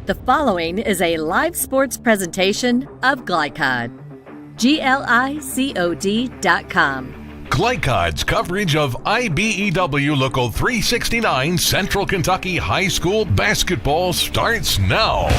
The following is a live sports presentation of Glycod. GLICOD.com. Glycod's coverage of IBEW Local 369 Central Kentucky High School basketball starts now.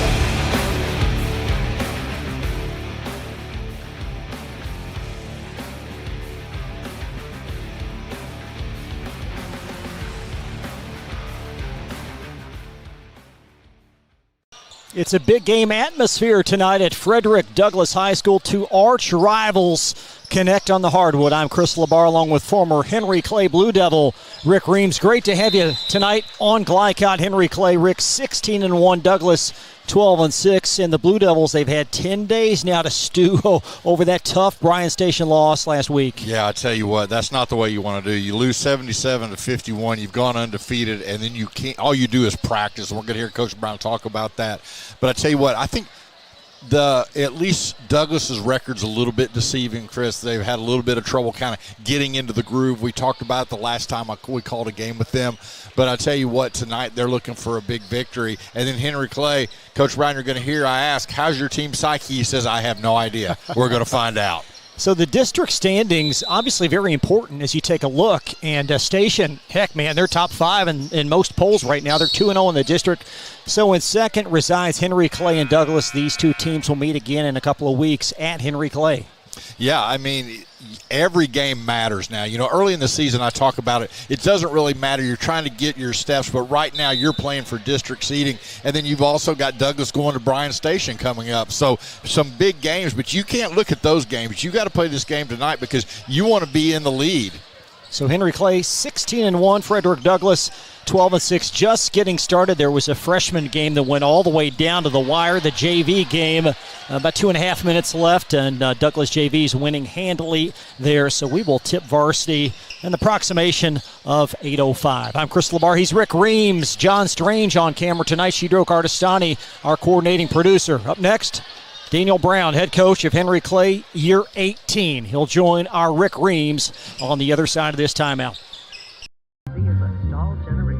It's a big game atmosphere tonight at Frederick Douglass High School. Two arch rivals connect on the hardwood. I'm Chris LaBar along with former Henry Clay Blue Devil Rick Reams. Great to have you tonight on Glycod. Henry Clay, Rick 16-1, Douglass 12-6. And the Blue Devils, they've had 10 days now to stew over that tough Bryan Station loss last week. Yeah, I tell you what, that's not the way you want to do. You lose 77-51, you've gone undefeated, and then you can't. All you do is practice. We're going to hear Coach Brown talk about that. But I tell you what, I think at least Douglas's record's a little bit deceiving, Chris. They've had a little bit of trouble kind of getting into the groove. We talked about it the last time we called a game with them. But I tell you what, tonight they're looking for a big victory. And then Henry Clay, Coach Brown, you're going to hear I ask, how's your team psyche? He says, I have no idea. We're going to find out. So the district standings, obviously very important as you take a look. And Station, heck, man, they're top 5 in most polls right now. They're 2-0 in the district. So in second resides Henry Clay and Douglass. These two teams will meet again in a couple of weeks at Henry Clay. Yeah, I mean, every game matters now. You know, early in the season I talk about it. It doesn't really matter. You're trying to get your steps, but right now you're playing for district seeding. And then you've also got Douglass going to Bryan Station coming up. So some big games, but you can't look at those games. You got to play this game tonight because you want to be in the lead. So Henry Clay 16-1, Frederick Douglass 12-6, just getting started. There was a freshman game that went all the way down to the wire, the JV game. About 2.5 minutes left, and Douglass JV's winning handily there. So we will tip varsity in the approximation of 8:05. I'm Chris LaBar. He's Rick Reams. John Strange on camera tonight. Shidro Cardestani, our coordinating producer. Up next, Daniel Brown, head coach of Henry Clay, year 18. He'll join our Rick Reams on the other side of this timeout.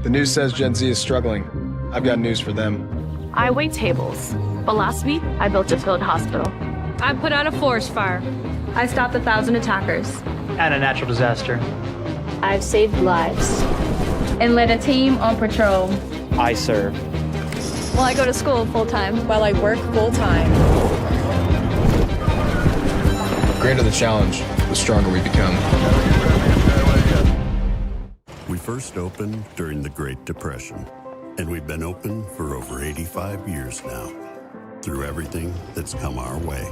The news says Gen Z is struggling. I've got news for them. I wait tables, but last week I built a field hospital. I put out a forest fire. I stopped 1,000 attackers. And a natural disaster. I've saved lives. And led a team on patrol. I serve. Well, I go to school full-time. While I work full-time. The greater the challenge, the stronger we become. We first opened during the Great Depression, and we've been open for over 85 years now, through everything that's come our way.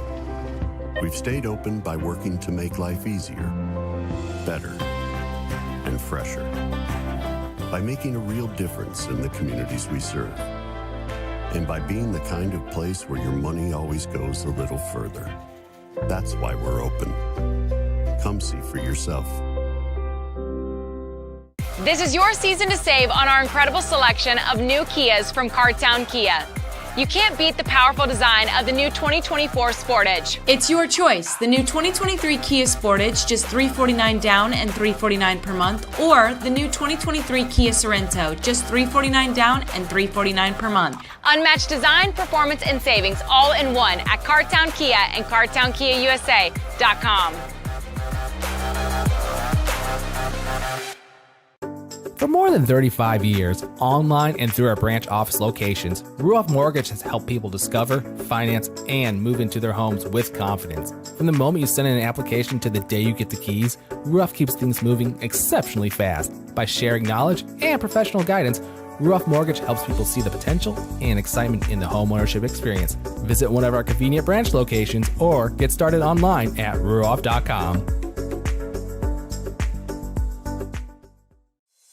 We've stayed open by working to make life easier, better, and fresher, by making a real difference in the communities we serve, and by being the kind of place where your money always goes a little further. That's why we're open. Come see for yourself. This is your season to save on our incredible selection of new Kias from Cartown Kia. You can't beat the powerful design of the new 2024 Sportage. It's your choice. The new 2023 Kia Sportage, just $349 down and $349 per month, or the new 2023 Kia Sorento, just $349 down and $349 per month. Unmatched design, performance, and savings all in one at Cartown Kia and CartownKiaUSA.com. For more than 35 years, online and through our branch office locations, Ruoff Mortgage has helped people discover, finance, and move into their homes with confidence. From the moment you send in an application to the day you get the keys, Ruoff keeps things moving exceptionally fast. By sharing knowledge and professional guidance, Ruoff Mortgage helps people see the potential and excitement in the homeownership experience. Visit one of our convenient branch locations or get started online at ruoff.com.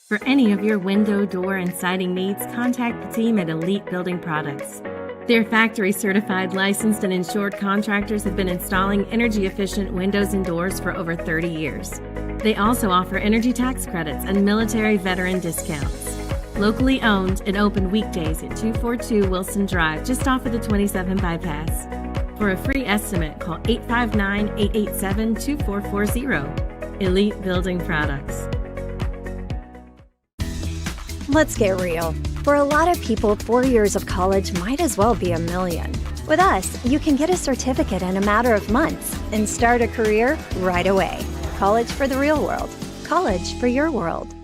For any of your window, door, and siding needs, contact the team at Elite Building Products. Their factory-certified, licensed, and insured contractors have been installing energy-efficient windows and doors for over 30 years. They also offer energy tax credits and military veteran discounts. Locally owned and open weekdays at 242 Wilson Drive, just off of the 27 bypass. For a free estimate, call 859-887-2440. Elite Building Products. Let's get real. For a lot of people, 4 years of college might as well be a million. With us, you can get a certificate in a matter of months and start a career right away. College for the real world. College for your world.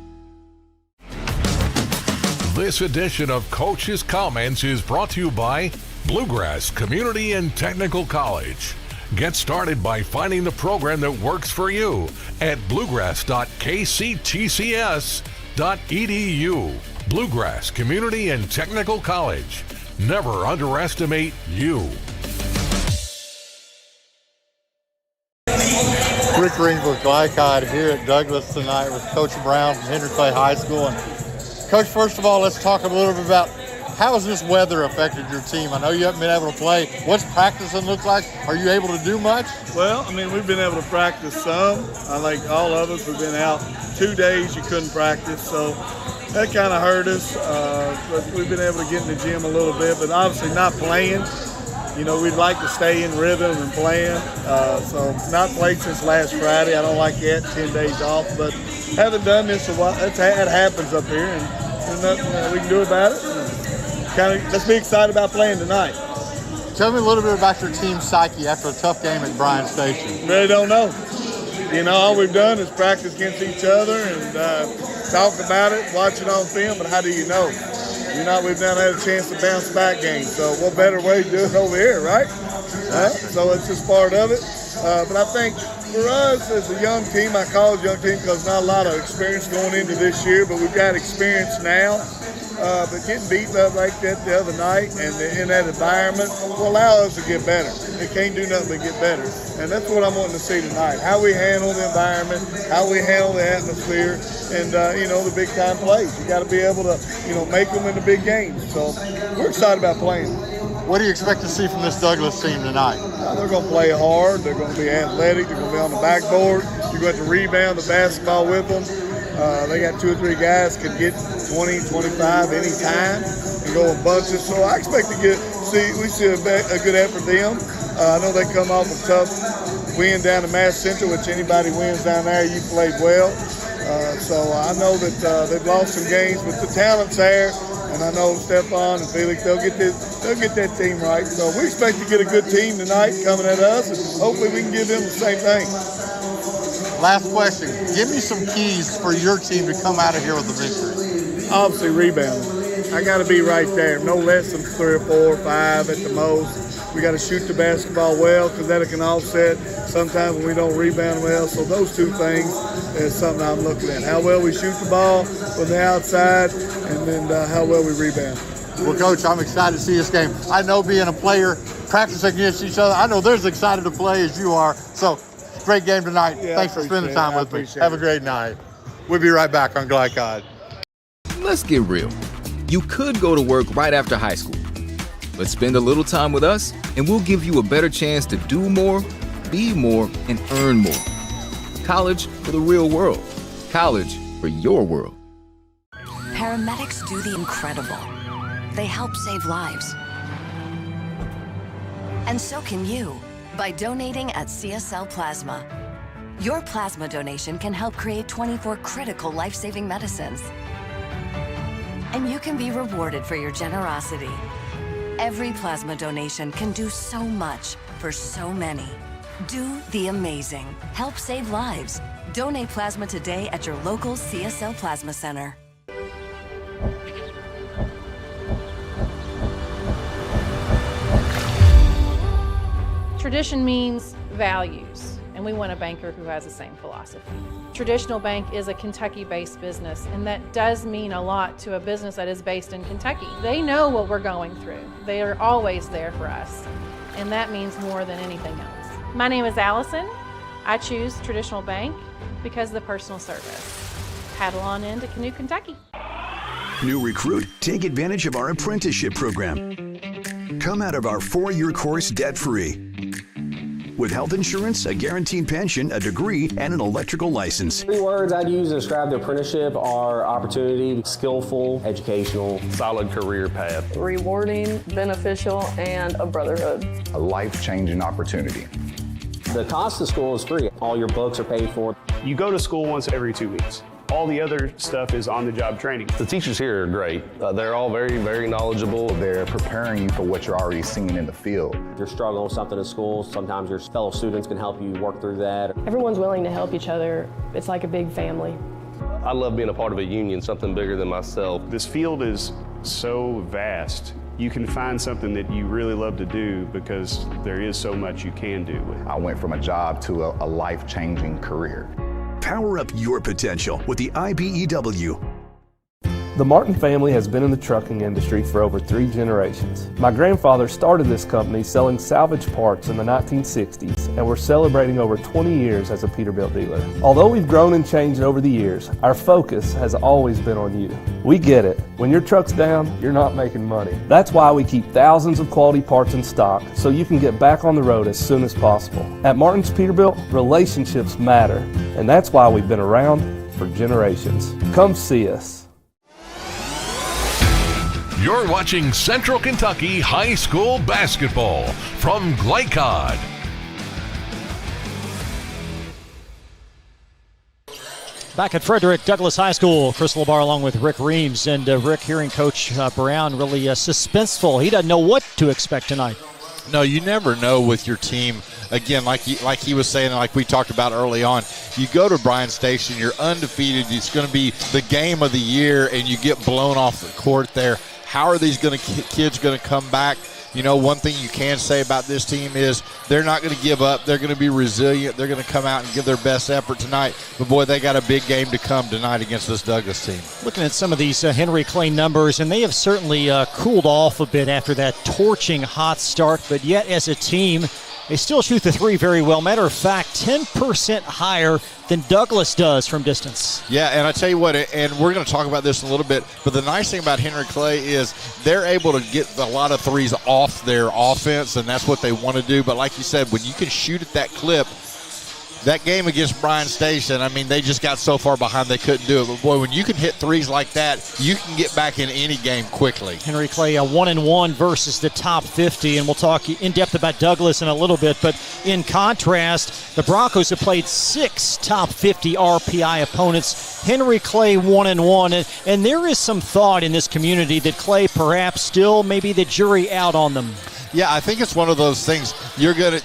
This edition of Coach's Comments is brought to you by Bluegrass Community and Technical College. Get started by finding the program that works for you at bluegrass.kctcs.edu. Bluegrass Community and Technical College. Never underestimate you. Rick Green with Glycod here at Douglas tonight with Coach Brown from Henry Clay High School. And Coach, first of all, let's talk a little bit about how has this weather affected your team? I know you haven't been able to play. What's practicing look like? Are you able to do much? Well, I mean, we've been able to practice some. I think all of us have been out 2 days you couldn't practice, so that kind of hurt us. But we've been able to get in the gym a little bit, but obviously not playing. You know, we'd like to stay in rhythm and playing. So not played since last Friday. I don't like that, 10 days off, but haven't done this a while. That happens up here, and there's nothing we can do about it. Let's be excited about playing tonight. Tell me a little bit about your team psyche after a tough game at Bryan Station. Really don't know. You know, all we've done is practice against each other and talk about it, watch it on film, but how do you know? You know, we've not had a chance to bounce back games, so what better way to do it over here, right? So it's just part of it. But I think for us as a young team, I call it a young team because not a lot of experience going into this year, but we've got experience now. But getting beat up like that the other night and in that environment will allow us to get better. It can't do nothing but get better. And that's what I'm wanting to see tonight. How we handle the environment, how we handle the atmosphere, and, you know, the big-time plays. You got to be able to, you know, make them in the big games. So we're excited about playing. What do you expect to see from this Douglas team tonight? They're going to play hard. They're going to be athletic. They're going to be on the backboard. You're going to have to rebound the basketball with them. They got 2 or 3 guys can get 20, 25 any time and go in bunches. So I expect to see a good effort from them. I know they come off a tough win down in Mass Central, which anybody wins down there, you played well. So I know that they've lost some games, but the talent's there. And I know Stephon and Felix, they'll get that team right. So we expect to get a good team tonight coming at us, and hopefully we can give them the same thing. Last question. Give me some keys for your team to come out of here with a victory. Obviously, rebounding. I got to be right there. No less than 3 or 4 or 5 at the most. We got to shoot the basketball well because that can offset sometimes when we don't rebound well. So those 2 things is something I'm looking at. How well we shoot the ball from the outside and then how well we rebound. Well, Coach, I'm excited to see this game. I know being a player, practicing against each other, I know they're as excited to play as you are. So great game tonight. Yeah, thanks for spending time with me. Have a great night. We'll be right back on Glycod. Let's get real. You could go to work right after high school, but spend a little time with us and we'll give you a better chance to do more, be more, and earn more. College for the real world. College for your world. Paramedics do the incredible. They help save lives. And so can you by donating at CSL Plasma. Your plasma donation can help create 24 critical life-saving medicines. And you can be rewarded for your generosity. Every plasma donation can do so much for so many. Do the amazing. Help save lives. Donate plasma today at your local CSL Plasma Center. Tradition means values, and we want a banker who has the same philosophy. Traditional Bank is a Kentucky-based business, and that does mean a lot to a business that is based in Kentucky. They know what we're going through. They are always there for us, and that means more than anything else. My name is Allison. I choose Traditional Bank because of the personal service. Paddle on into Canoe, Kentucky. New recruit, take advantage of our apprenticeship program. Come out of our 4-year course debt-free. With health insurance, a guaranteed pension, a degree, and an electrical license. 3 words I'd use to describe the apprenticeship are opportunity, skillful, educational, solid career path, rewarding, beneficial, and a brotherhood. A life-changing opportunity. The cost of school is free. All your books are paid for. You go to school once every 2 weeks. All the other stuff is on-the-job training. The teachers here are great. They're all very, very knowledgeable. They're preparing you for what you're already seeing in the field. If you're struggling with something in school, sometimes your fellow students can help you work through that. Everyone's willing to help each other. It's like a big family. I love being a part of a union, something bigger than myself. This field is so vast. You can find something that you really love to do because there is so much you can do with it. I went from a job to a life-changing career. Power up your potential with the IBEW. The Martin family has been in the trucking industry for over 3 generations. My grandfather started this company selling salvage parts in the 1960s, and we're celebrating over 20 years as a Peterbilt dealer. Although we've grown and changed over the years, our focus has always been on you. We get it. When your truck's down, you're not making money. That's why we keep thousands of quality parts in stock so you can get back on the road as soon as possible. At Martin's Peterbilt, relationships matter, and that's why we've been around for generations. Come see us. You're watching Central Kentucky High School Basketball from Glycod. Back at Frederick Douglass High School, Chris LaBar along with Rick Reams. And Rick, hearing Coach Brown really suspenseful. He doesn't know what to expect tonight. No, you never know with your team. Again, like he was saying, like we talked about early on, you go to Bryan Station, you're undefeated. It's going to be the game of the year, and you get blown off the court there. How are these kids going to come back? You know, one thing you can say about this team is they're not going to give up. They're going to be resilient. They're going to come out and give their best effort tonight. But, boy, they got a big game to come tonight against this Douglas team. Looking at some of these Henry Clay numbers, and they have certainly cooled off a bit after that torching hot start. But yet, as a team, they still shoot the three very well. Matter of fact, 10% higher than Douglas does from distance. Yeah, and I tell you what, and we're going to talk about this in a little bit, but the nice thing about Henry Clay is they're able to get a lot of threes off their offense, and that's what they want to do. But like you said, when you can shoot at that clip, that game against Bryan Station, I mean, they just got so far behind they couldn't do it. But, boy, when you can hit threes like that, you can get back in any game quickly. Henry Clay, 1-1 versus the top 50, and we'll talk in depth about Douglas in a little bit. But in contrast, the Broncos have played 6 top 50 RPI opponents. Henry Clay 1-1, and there is some thought in this community that Clay perhaps still maybe the jury out on them. Yeah, I think it's one of those things they're gonna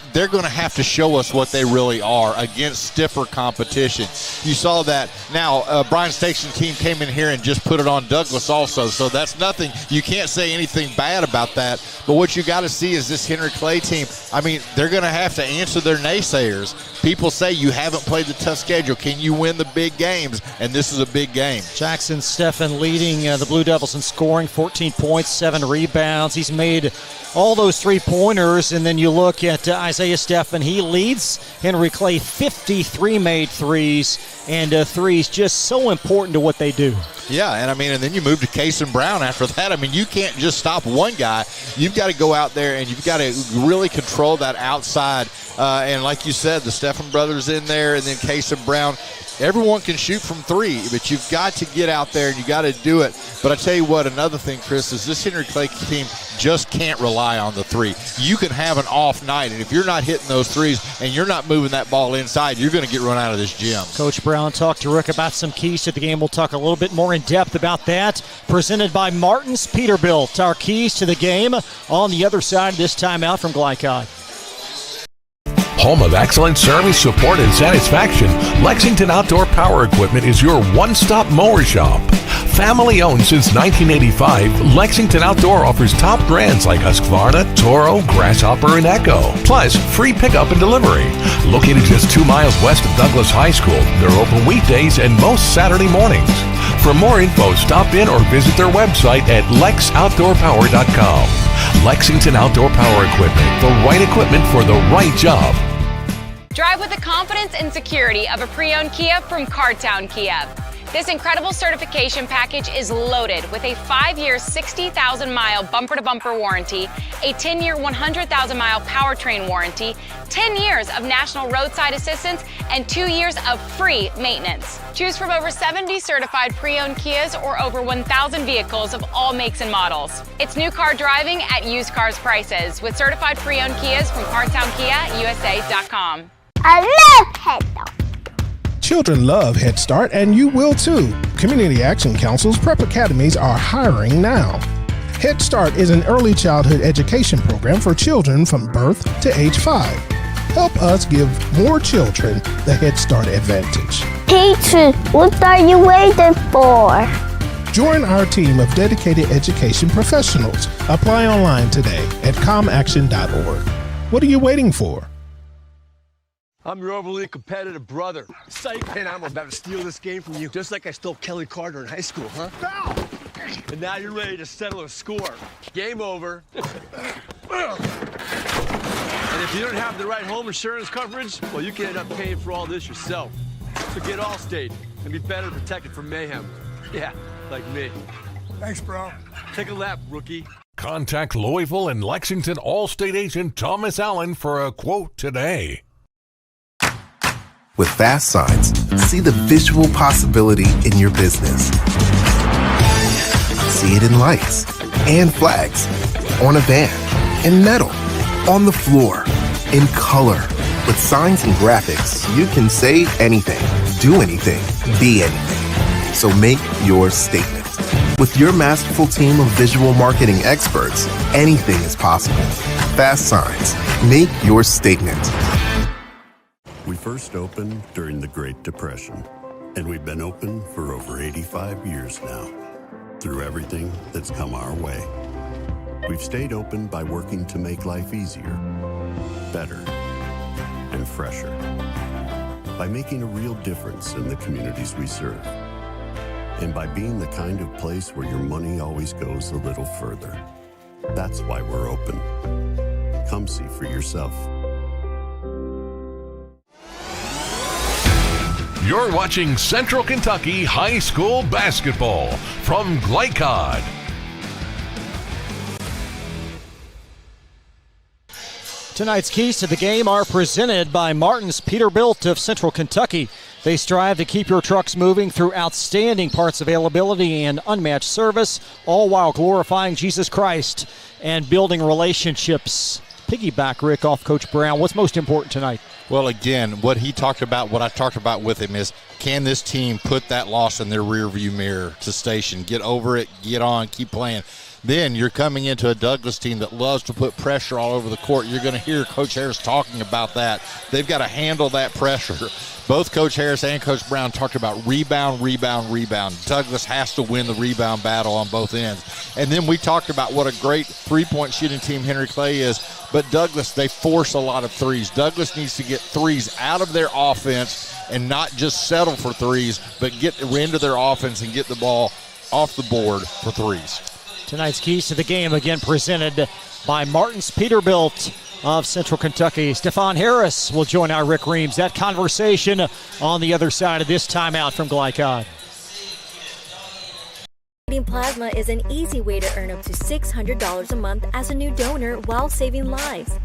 have to show us what they really are against stiffer competition. You saw that. Now, Bryan Station team came in here and just put it on Douglas also, so that's nothing. You can't say anything bad about that. But what you got to see is this Henry Clay team. I mean, they're going to have to answer their naysayers. People say you haven't played the tough schedule. Can you win the big games? And this is a big game. Jackson Steffen leading the Blue Devils in scoring, 14 points, 7 rebounds. He's made all those three-pointers, and then you look at Isaiah Steffen. He leads Henry Clay, 53 made threes, and threes just so important to what they do. Yeah, and then you move to Kason Brown after that. I mean, you can't just stop one guy. You've got to go out there and you've got to really control that outside. And like you said, the Steffen brothers in there, and then Kason Brown. Everyone can shoot from three, but you've got to get out there and you got to do it. But I tell you what, another thing, Chris, is this Henry Clay team just can't rely on the three. You can have an off night, and if you're not hitting those threes and you're not moving that ball inside, you're going to get run out of this gym. Coach Brown talked to Rick about some keys to the game. We'll talk a little bit more in depth about that. Presented by Martin's Peterbilt, our keys to the game on the other side of this timeout from Glycod. Home of excellent service, support, and satisfaction, Lexington Outdoor Power Equipment is your one-stop mower shop. Family owned since 1985, Lexington Outdoor offers top brands like Husqvarna, Toro, Grasshopper, and Echo. Plus, free pickup and delivery. Located just 2 miles west of Douglas High School, they're open weekdays and most Saturday mornings. For more info, stop in or visit their website at lexoutdoorpower.com. Lexington Outdoor Power Equipment, the right equipment for the right job. Drive with the confidence and security of a pre-owned Kia from Cartown Kia. This incredible certification package is loaded with a 5-year, 60,000-mile bumper-to-bumper warranty, a 10-year, 100,000-mile powertrain warranty, 10 years of national roadside assistance, and 2 years of free maintenance. Choose from over 70 certified pre-owned Kias or over 1,000 vehicles of all makes and models. It's new car driving at used cars prices with certified pre-owned Kias from CartownKiaUSA.com. I love Hello. Children love Head Start, and you will too. Community Action Council's prep academies are hiring now. Head Start is an early childhood education program for children from birth to age 5. Help us give more children the Head Start advantage. Teacher, what are you waiting for? Join our team of dedicated education professionals. Apply online today at comaction.org. What are you waiting for? I'm your overly competitive brother. Psych, and I'm about to steal this game from you, just like I stole Kelly Carter in high school, huh? Foul! And now you're ready to settle a score. Game over. And if you don't have the right home insurance coverage, well, you can end up paying for all this yourself. So get Allstate and be better protected from mayhem. Yeah, like me. Thanks, bro. Take a lap, rookie. Contact Louisville and Lexington Allstate agent Thomas Allen for a quote today. With Fast Signs, see the visual possibility in your business. See it in lights and flags, on a van, in metal, on the floor, in color. With signs and graphics, you can say anything, do anything, be anything. So make your statement. With your masterful team of visual marketing experts, anything is possible. Fast Signs, make your statement. We first opened during the Great Depression, and we've been open for over 85 years now. Through everything that's come our way, we've stayed open by working to make life easier, better, and fresher. By making a real difference in the communities we serve. And by being the kind of place where your money always goes a little further. That's why we're open. Come see for yourself. You're watching Central Kentucky High School Basketball from Glycod. Tonight's keys to the game are presented by Martin's Peterbilt of Central Kentucky. They strive to keep your trucks moving through outstanding parts availability and unmatched service, all while glorifying Jesus Christ and building relationships. Piggyback, Rick, off Coach Brown. What's most important tonight? Well, again, what I talked about with him is, can this team put that loss in their rearview mirror to station? Get over it, get on, keep playing. Then you're coming into a Douglas team that loves to put pressure all over the court. You're going to hear Coach Harris talking about that. They've got to handle that pressure. Both Coach Harris and Coach Brown talked about rebound. Douglas has to win the rebound battle on both ends. And then we talked about what a great three-point shooting team Henry Clay is. But Douglas, they force a lot of threes. Douglas needs to get threes out of their offense and not just settle for threes, but get into their offense and get the ball off the board for threes. Tonight's keys to the game, again, presented by Martin's Peterbilt of Central Kentucky. Stephon Harris will join our Rick Reams. That conversation on the other side of this timeout from Glycod. Donating plasma is an easy way to earn up to $600 a month as a new donor while saving lives.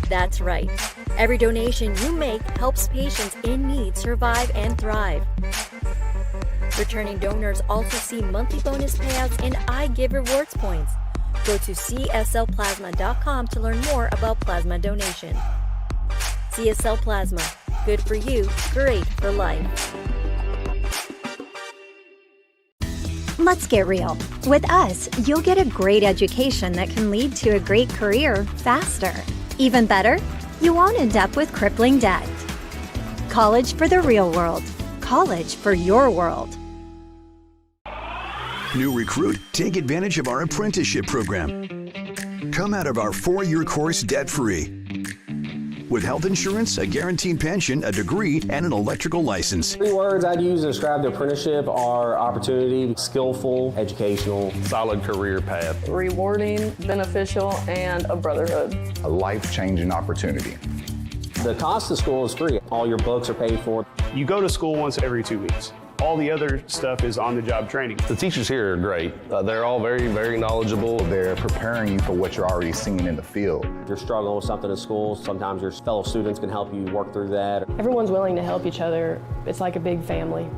That's right. Every donation you make helps patients in need survive and thrive. Returning donors also see monthly bonus payouts and I Give rewards points. Go to cslplasma.com to learn more about plasma donation. CSL Plasma. Good for you, great for life. Let's get real. With us, you'll get a great education that can lead to a great career faster. Even better, you won't end up with crippling debt. College for the real world. College for your world. New recruit, take advantage of our apprenticeship program. Come out of our 4-year course debt-free. With health insurance, a guaranteed pension, a degree, and an electrical license. 3 words I'd use to describe the apprenticeship are opportunity, skillful, educational, solid career path, Rewarding, beneficial, and a brotherhood. a life-changing opportunity. The cost of school is free. All your books are paid for. You go to school once every 2 weeks. All the other stuff is on-the-job training. The teachers here are great. They're all very, very knowledgeable. They're preparing you for what you're already seeing in the field. If you're struggling with something at school, sometimes your fellow students can help you work through that. Everyone's willing to help each other. It's like a big family.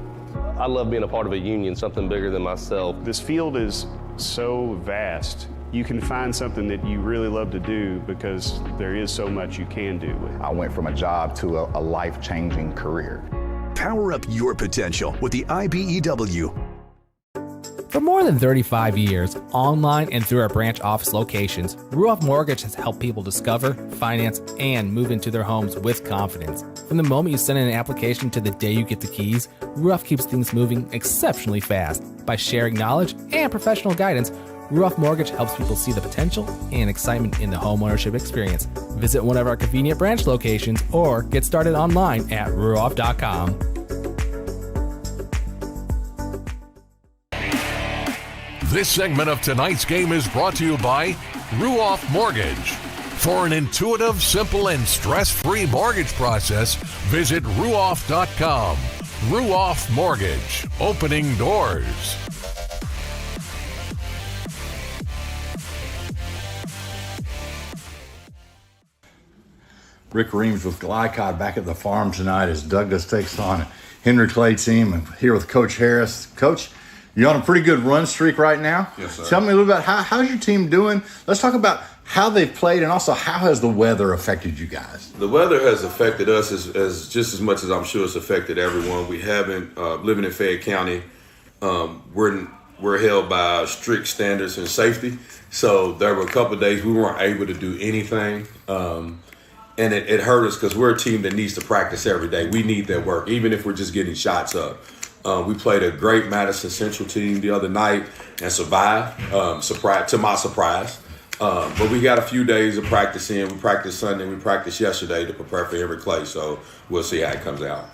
I love being a part of a union, something bigger than myself. This field is so vast. You can find something that you really love to do because there is so much you can do with it. I went from a job to a life-changing career. Power up your potential with the IBEW. For more than 35 years, online and through our branch office locations, Ruoff Mortgage has helped people discover, finance, and move into their homes with confidence. From the moment you send in an application to the day you get the keys, Ruoff keeps things moving exceptionally fast. By sharing knowledge and professional guidance, Ruoff Mortgage helps people see the potential and excitement in the homeownership experience. Visit one of our convenient branch locations or get started online at ruoff.com. This segment of tonight's game is brought to you by Ruoff Mortgage. For an intuitive, simple, and stress-free mortgage process, visit ruoff.com. Ruoff Mortgage, opening doors. Rick Reams with Glycod back at the farm tonight as Douglas takes on Henry Clay team. I'm here with Coach Harris. Coach, you're on a pretty good run streak right now. Yes, sir. Tell me a little bit, how's your team doing? Let's talk about how they've played and also how has the weather affected you guys? The weather has affected us as just as much as I'm sure it's affected everyone. We haven't, living in Fayette County, we're held by strict standards and safety. So there were a couple of days we weren't able to do anything. And it hurt us because we're a team that needs to practice every day. We need that work, even if we're just getting shots up. We played a great Madison Central team the other night and survived, to my surprise. But we got a few days of practice in. We practiced Sunday, we practiced yesterday to prepare for Henry Clay, so we'll see how it comes out.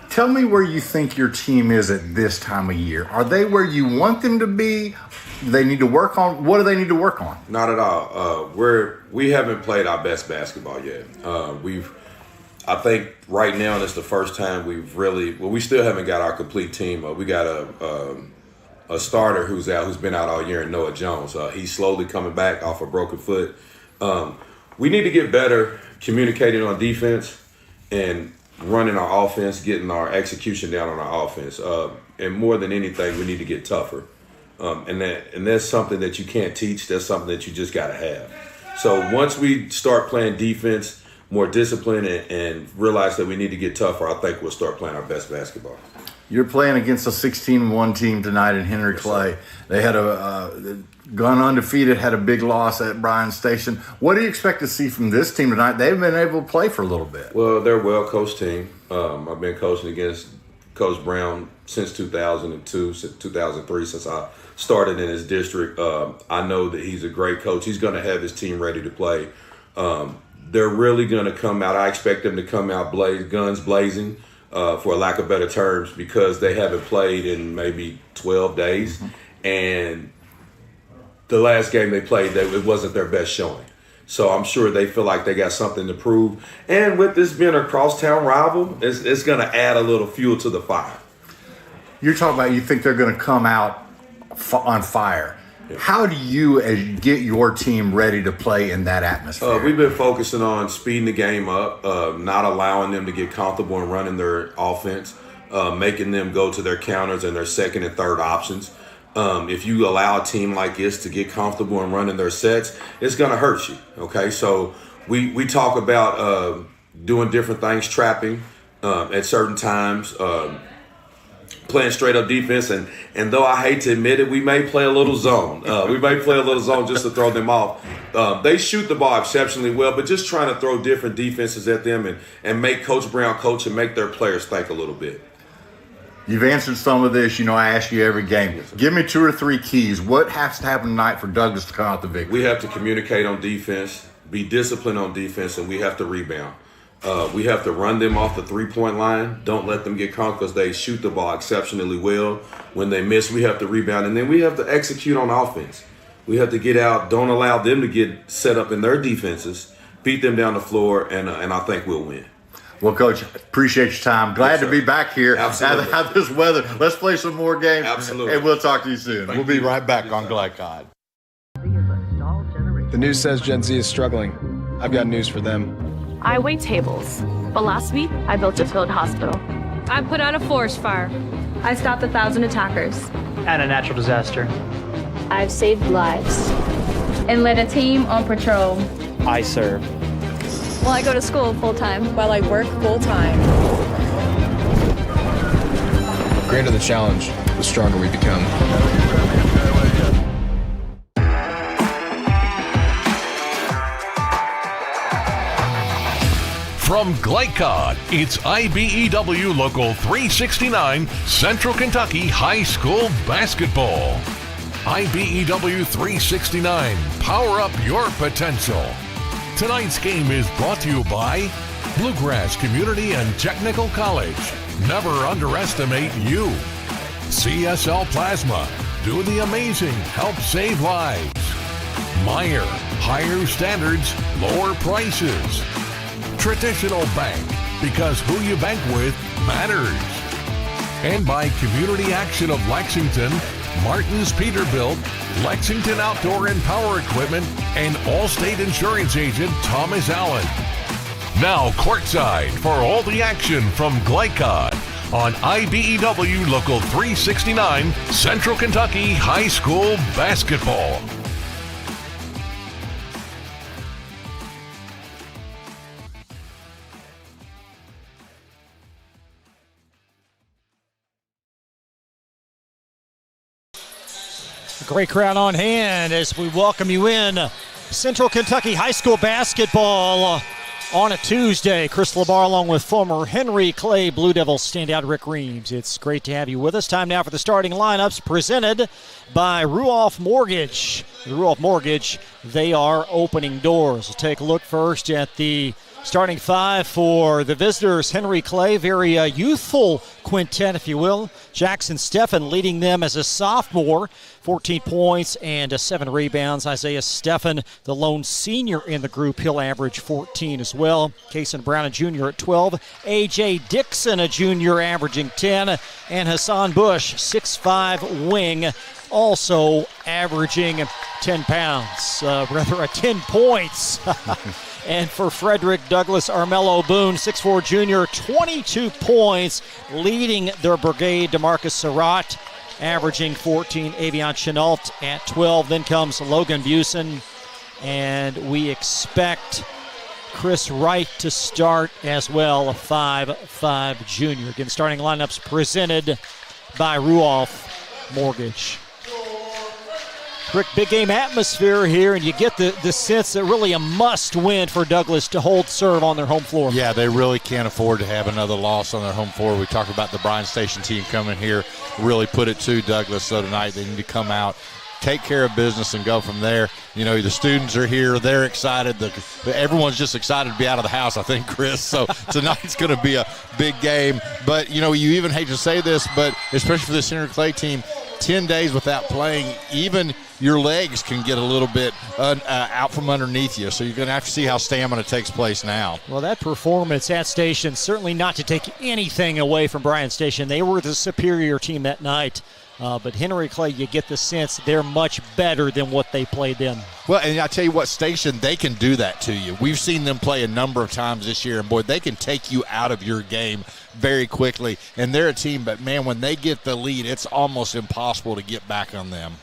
Tell me where you think your team is at this time of year. Are they where you want them to be? Do they need to work on? What do they need to work on? Not at all. We haven't played our best basketball yet. I think right now it's the first time we still haven't got our complete team. We got a starter who's been out all year, and Noah Jones. He's slowly coming back off a broken foot. We need to get better communicating on defense and running our offense, getting our execution down on our offense. And more than anything, we need to get tougher. And that's something that you can't teach. That's something that you just got to have. So once we start playing defense, more discipline, and realize that we need to get tougher, I think we'll start playing our best basketball. You're playing against a 16-1 team tonight in Henry Clay. They had gone undefeated, had a big loss at Bryan Station. What do you expect to see from this team tonight? They've been able to play for a little bit. Well, they're a well-coached team. I've been coaching against Coach Brown since 2002, 2003, since I started in his district. I know that he's a great coach. He's going to have his team ready to play. They're really going to come out. I expect them to come out guns blazing, for lack of better terms, because they haven't played in maybe 12 days. Mm-hmm. And the last game they played, it wasn't their best showing. So I'm sure they feel like they got something to prove. And with this being a crosstown rival, it's going to add a little fuel to the fire. You're talking about you think they're going to come out on fire. How do you get your team ready to play in that atmosphere? We've been focusing on speeding the game up, not allowing them to get comfortable in running their offense, making them go to their counters and their second and third options. If you allow a team like this to get comfortable in running their sets, it's going to hurt you, okay? So we talk about doing different things, trapping at certain times, playing straight up defense, and though I hate to admit it, we may play a little zone. We may play a little zone just to throw them off. They shoot the ball exceptionally well, but just trying to throw different defenses at them and make Coach Brown coach and make their players think a little bit. You've answered some of this. I ask you every game. Yes, give me 2 or 3 keys. What has to happen tonight for Douglas to come out the victory? We have to communicate on defense, be disciplined on defense, and we have to rebound. We have to run them off the three-point line. Don't let them get caught because they shoot the ball exceptionally well. When they miss, we have to rebound. And then we have to execute on offense. We have to get out. Don't allow them to get set up in their defenses. Beat them down the floor, and I think we'll win. Well, Coach, appreciate your time. Glad to be back here. Absolutely. Have this weather. Let's play some more games. Absolutely. And we'll talk to you soon. We'll be right back on Glycod. The news says Gen Z is struggling. I've got news for them. I wait tables, but last week I built a field hospital. I put out a forest fire. I stopped 1,000 attackers. And a natural disaster. I've saved lives. And led a team on patrol. I serve. Well, I go to school full-time. While I work full-time. The greater the challenge, the stronger we become. From Glycod, it's IBEW Local 369 Central Kentucky High School Basketball. IBEW 369, power up your potential. Tonight's game is brought to you by Bluegrass Community and Technical College. Never underestimate you. CSL Plasma, do the amazing, help save lives. Meyer, higher standards, lower prices. Traditional Bank, because who you bank with matters. And by Community Action of Lexington, Martin's Peterbilt, Lexington Outdoor and Power Equipment, and Allstate Insurance Agent Thomas Allen. Now courtside for all the action from Glycod on IBEW Local 369 Central Kentucky High School Basketball. Great crowd on hand as we welcome you in. Central Kentucky High School Basketball on a Tuesday. Chris LaBar along with former Henry Clay Blue Devils standout Rick Reeves. It's great to have you with us. Time now for the starting lineups presented by Ruoff Mortgage. Ruoff Mortgage, they are opening doors. We'll take a look first at the starting five for the visitors. Henry Clay, very youthful quintet, if you will. Jackson Steffen leading them as a sophomore, 14 points and 7 rebounds. Isaiah Steffen, the lone senior in the group, he'll average 14 as well. Kason Brown, a junior, at 12. A.J. Dixon, a junior, averaging 10. And Hassan Bush, 6'5" wing, also averaging 10 pounds, 10 points. And for Frederick Douglass Armello Boone, 6'4" junior, 22 points, leading their brigade. DeMarcus Surratt, averaging 14. Avion Chenault at 12. Then comes Logan Busen, and we expect Chris Wright to start as well, a 5'5" junior. Again, starting lineups presented by Ruoff Mortgage. Rick, big game atmosphere here, and you get the sense that really a must-win for Douglas to hold serve on their home floor. Yeah, they really can't afford to have another loss on their home floor. We talked about the Bryan Station team coming here, really put it to Douglas. So tonight they need to come out, take care of business, and go from there. You know, the students are here. They're excited. Everyone's just excited to be out of the house, I think, Chris. So tonight's going to be a big game. But, you know, you even hate to say this, but especially for this Henry Clay team, 10 days without playing, even your legs can get a little bit out from underneath you. So you're going to have to see how stamina takes place now. Well, that performance at Station, certainly not to take anything away from Bryan Station. They were the superior team that night. But Henry Clay, you get the sense they're much better than what they played then. Well, and I tell you what, Station, they can do that to you. We've seen them play a number of times this year, and boy, they can take you out of your game very quickly. And they're a team, but man, when they get the lead, it's almost impossible to get back on them.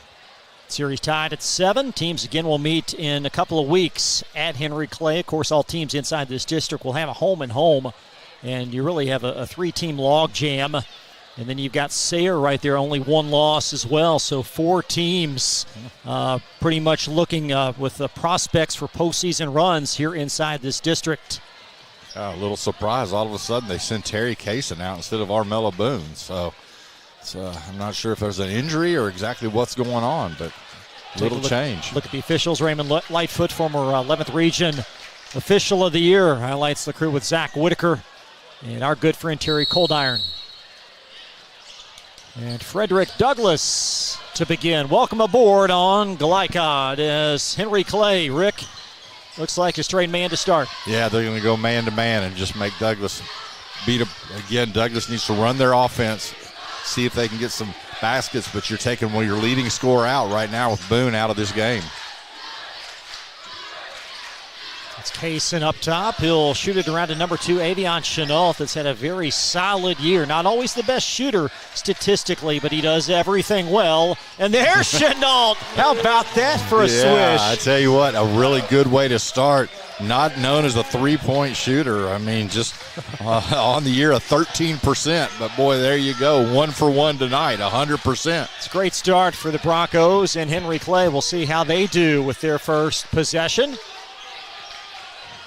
Series tied at 7. Teams again will meet in a couple of weeks at Henry Clay. Of course, all teams inside this district will have a home and home, and you really have a 3-team log jam. And then you've got Sayre right there, only 1 loss as well. So 4 teams pretty much looking with the prospects for postseason runs here inside this district. A little surprise. All of a sudden they send Terry Kaysen out instead of Armello Boone. So I'm not sure if there's an injury or exactly what's going on, but little change. Look at the officials. Raymond Lightfoot, former 11th Region Official of the Year, highlights the crew with Zach Whitaker and our good friend Terry Coldiron. And Frederick Douglass to begin. Welcome aboard on Glycod as Henry Clay, Rick, looks like a straight man to start. Yeah, they're going to go man-to-man and just make Douglas beat him. Again, Douglas needs to run their offense, see if they can get some baskets, but you're taking your leading scorer out right now with Boone out of this game. It's Kaysen up top. He'll shoot it around to number 2, Avion Chenault, that's had a very solid year. Not always the best shooter statistically, but he does everything well. And there's Chenault. How about that for a swish? I tell you what, a really good way to start. Not known as a three-point shooter. I mean, just on the year, a 13%. But, boy, there you go. 1 for 1 tonight, 100%. It's a great start for the Broncos and Henry Clay. We'll see how they do with their first possession.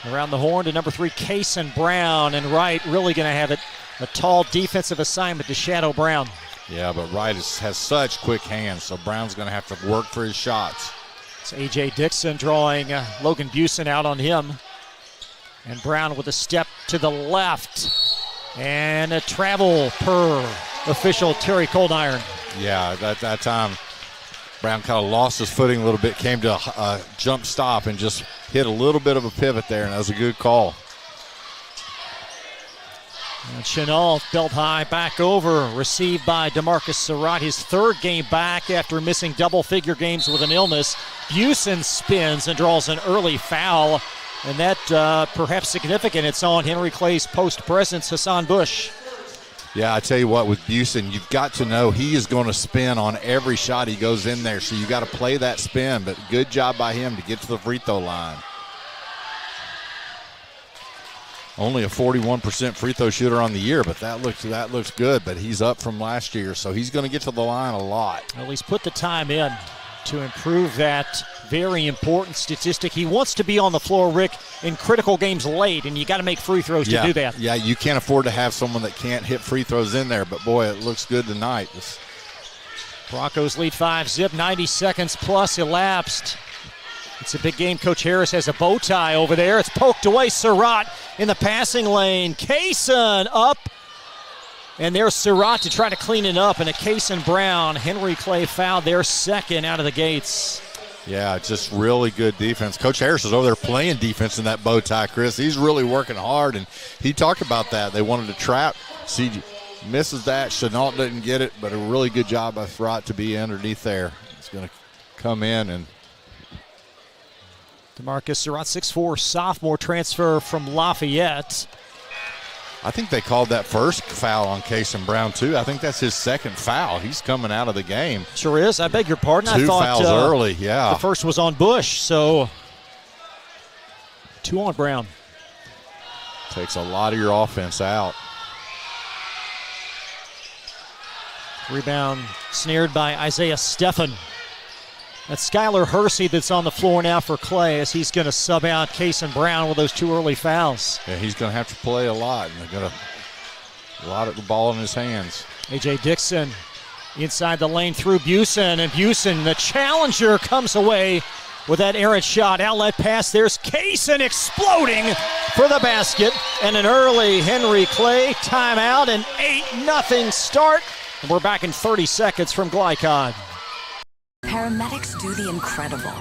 Around the horn to number 3, Kaysen Brown. And Wright really going to have a tall defensive assignment to shadow Brown. Yeah, but Wright has such quick hands, so Brown's going to have to work for his shots. It's A.J. Dixon drawing Logan Busen out on him. And Brown with a step to the left. And a travel per official Terry Coldiron. Yeah, that time Brown kind of lost his footing a little bit, came to a jump stop and just hit a little bit of a pivot there, and that was a good call. And Chenault belt high back over, received by DeMarcus Surratt, his 3rd game back after missing double-figure games with an illness. Busen spins and draws an early foul, and that perhaps significant. It's on Henry Clay's post presence, Hassan Bush. Yeah, I tell you what, with Busen, you've got to know he is going to spin on every shot he goes in there, so you got to play that spin, but good job by him to get to the free throw line. Only a 41% free throw shooter on the year, but that looks good, but he's up from last year, so he's going to get to the line a lot. Well, he's put the time in to improve that very important statistic. He wants to be on the floor, Rick, in critical games late, and you got to make free throws to do that. Yeah, you can't afford to have someone that can't hit free throws in there, but boy, it looks good tonight. Broncos lead 5-zip, 90 seconds plus elapsed. It's a big game. Coach Harris has a bow tie over there. It's poked away. Surratt in the passing lane. Kaysen up. And there's Surratt to try to clean it up. And a Kaysen Brown. Henry Clay fouled their 2nd out of the gates. Yeah, just really good defense. Coach Harris is over there playing defense in that bow tie, Chris. He's really working hard, and he talked about that. They wanted to trap. CJ misses that. Chenault didn't get it, but a really good job by Surratt to be underneath there. It's going to come in and DeMarcus Surratt, 6'4", sophomore transfer from Lafayette. I think they called that first foul on Kaysen Brown, too. I think that's his 2nd foul. He's coming out of the game. Sure is. I beg your pardon. 2 I thought fouls early, yeah. The first was on Bush, so 2 on Brown. Takes a lot of your offense out. Rebound snared by Isaiah Steffen. That's Skylar Hersey that's on the floor now for Clay as he's going to sub out Kaysen Brown with those 2 early fouls. Yeah, he's going to have to play a lot, and they're going to a lot of the ball in his hands. A.J. Dixon inside the lane through Busen, and Busen, the challenger, comes away with that errant shot. Outlet pass, there's Kaysen exploding for the basket, and an early Henry Clay timeout, an 8-0 start. And we're back in 30 seconds from Glycod. Paramedics do the incredible.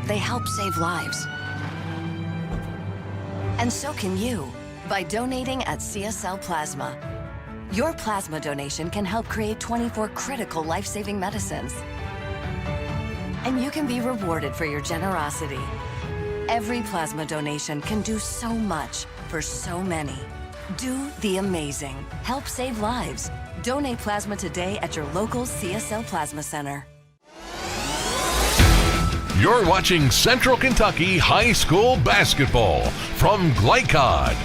They help save lives. And so can you by donating at CSL Plasma. Your plasma donation can help create 24 critical life-saving medicines. And you can be rewarded for your generosity. Every plasma donation can do so much for so many. Do the amazing. Help save lives. Donate plasma today at your local CSL Plasma Center. You're watching Central Kentucky High School Basketball from Glycod.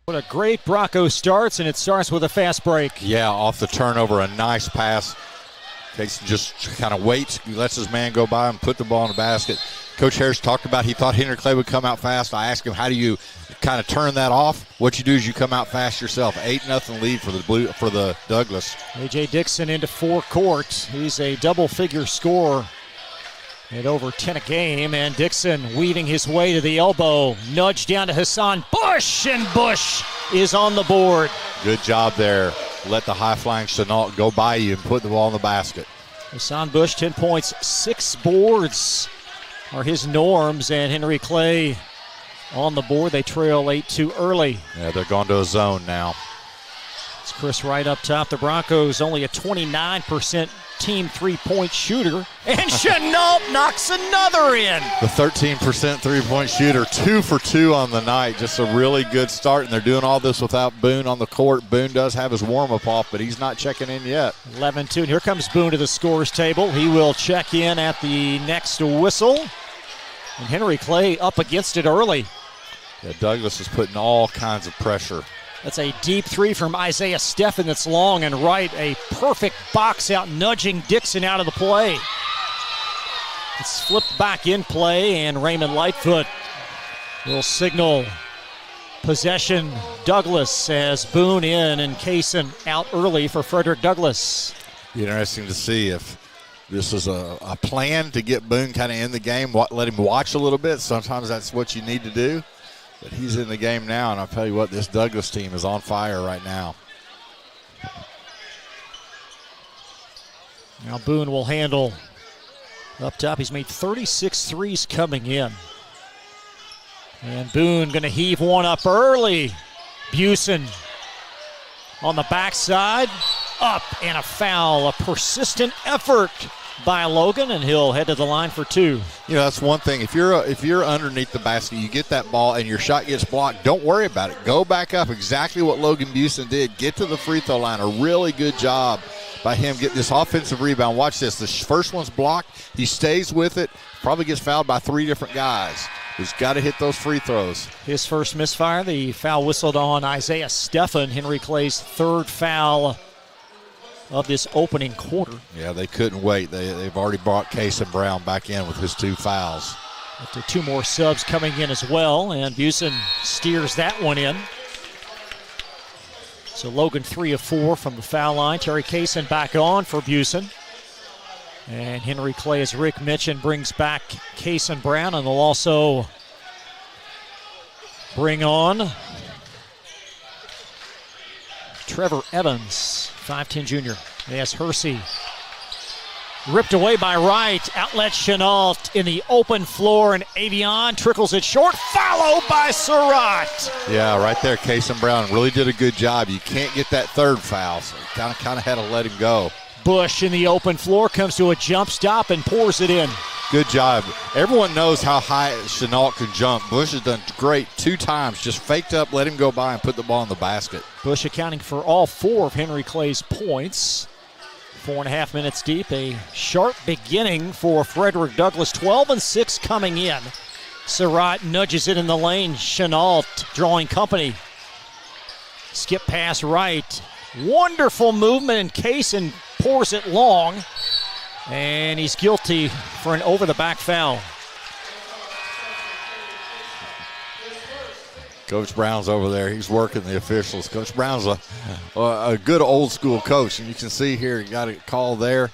What a great Bronco starts, and it starts with a fast break. Yeah, off the turnover, a nice pass. Kaysen just kind of waits, he lets his man go by and put the ball in the basket. Coach Harris talked about he thought Henry Clay would come out fast. I asked him, how do you kind of turn that off? What you do is you come out fast yourself. 8-0 lead for the Douglas. A.J. Dixon into forecourt. He's a double-figure scorer at over 10 a game, and Dixon weaving his way to the elbow. Nudge down to Hassan Bush, and Bush is on the board. Good job there. Let the high-flying Chenault go by you and put the ball in the basket. Hassan Bush, 10 points, 6 boards are his norms, and Henry Clay on the board. They trail 8-2 early. Yeah, they're going to a zone now. It's Chris Wright up top. The Broncos only a 29% team three-point shooter. And Chenault knocks another in. The 13% three-point shooter, 2 for 2 on the night. Just a really good start, and they're doing all this without Boone on the court. Boone does have his warm-up off, but he's not checking in yet. 11-2, and here comes Boone to the scores table. He will check in at the next whistle. And Henry Clay up against it early. Yeah, Douglas is putting all kinds of pressure. That's a deep three from Isaiah Steffen that's long and right. A perfect box out, nudging Dixon out of the play. It's flipped back in play, and Raymond Lightfoot will signal possession. Douglas as Boone in and Kaysen out early for Frederick Douglass. Be interesting to see if this is a plan to get Boone kind of in the game, let him watch a little bit. Sometimes that's what you need to do. But he's in the game now, and I'll tell you what, this Douglas team is on fire right now. Now Boone will handle up top. He's made 36 threes coming in. And Boone going to heave one up early. Busen on the backside. Up and a foul. A persistent effort by Logan, and he'll head to the line for two. You know, that's one thing. If you're underneath the basket, you get that ball and your shot gets blocked, don't worry about it. Go back up. Exactly what Logan Busen did. Get to the free throw line. A really good job by him getting this offensive rebound. Watch this. The first one's blocked. He stays with it. Probably gets fouled by 3 different guys. He's got to hit those free throws. His first misfire, the foul whistled on Isaiah Steffen, Henry Clay's third foul of this opening quarter. Yeah, they couldn't wait. They've already brought Kaysen Brown back in with his 2 fouls. After 2 more subs coming in as well, and Busen steers that one in. So Logan 3 of 4 from the foul line. Terry Kaysen back on for Busen. And Henry Clay, as Rick mentioned, brings back Kaysen Brown, and they'll also bring on Trevor Evans, 5'10 junior. Yes, Hersey. Ripped away by Wright. Outlet Chenault in the open floor, and Avion trickles it short, followed by Surratt. Yeah, right there, Kaysen Brown really did a good job. You can't get that third foul, so kind of had to let him go. Bush in the open floor comes to a jump stop and pours it in. Good job. Everyone knows how high Chenault can jump. Bush has done great 2 times. Just faked up, let him go by, and put the ball in the basket. Bush accounting for all 4 of Henry Clay's points. 4.5 minutes deep. A sharp beginning for Frederick Douglass. 12-6 coming in. Surratt nudges it in the lane. Chenault drawing company. Skip pass right. Wonderful movement in Kaysen pours it long. And he's guilty for an over-the-back foul. Coach Brown's over there. He's working the officials. Coach Brown's a good old-school coach, and you can see here he got a call there.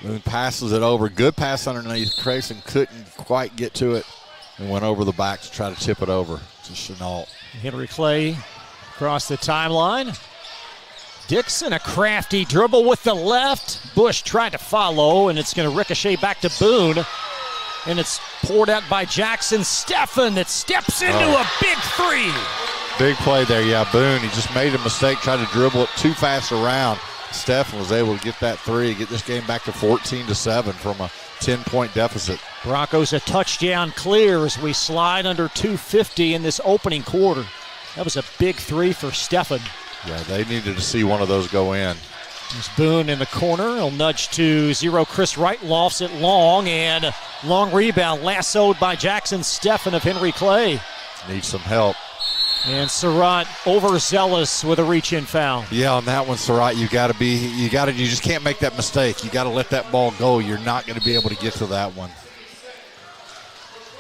Boone passes it over. Good pass underneath. Crayson couldn't quite get to it and went over the back to try to tip it over to Chenault. Henry Clay across the timeline. Dixon, a crafty dribble with the left. Bush tried to follow, and it's going to ricochet back to Boone. And it's poured out by Jackson Steffen that steps into a big 3. Big play there, yeah. Boone, he just made a mistake, tried to dribble it too fast around. Steffen was able to get that 3, get this game back to 14-7 from a 10-point deficit. Broncos a touchdown clear as we slide under 2:50 in this opening quarter. That was a big 3 for Steffen. Yeah, they needed to see one of those go in. There's Boone in the corner. He'll nudge to 0. Chris Wright lofts it long, and long rebound lassoed by Jackson Steffen of Henry Clay. Needs some help. And Surratt overzealous with a reach-in foul. Yeah, on that one, Surratt, you just can't make that mistake. You got to let that ball go. You're not going to be able to get to that one.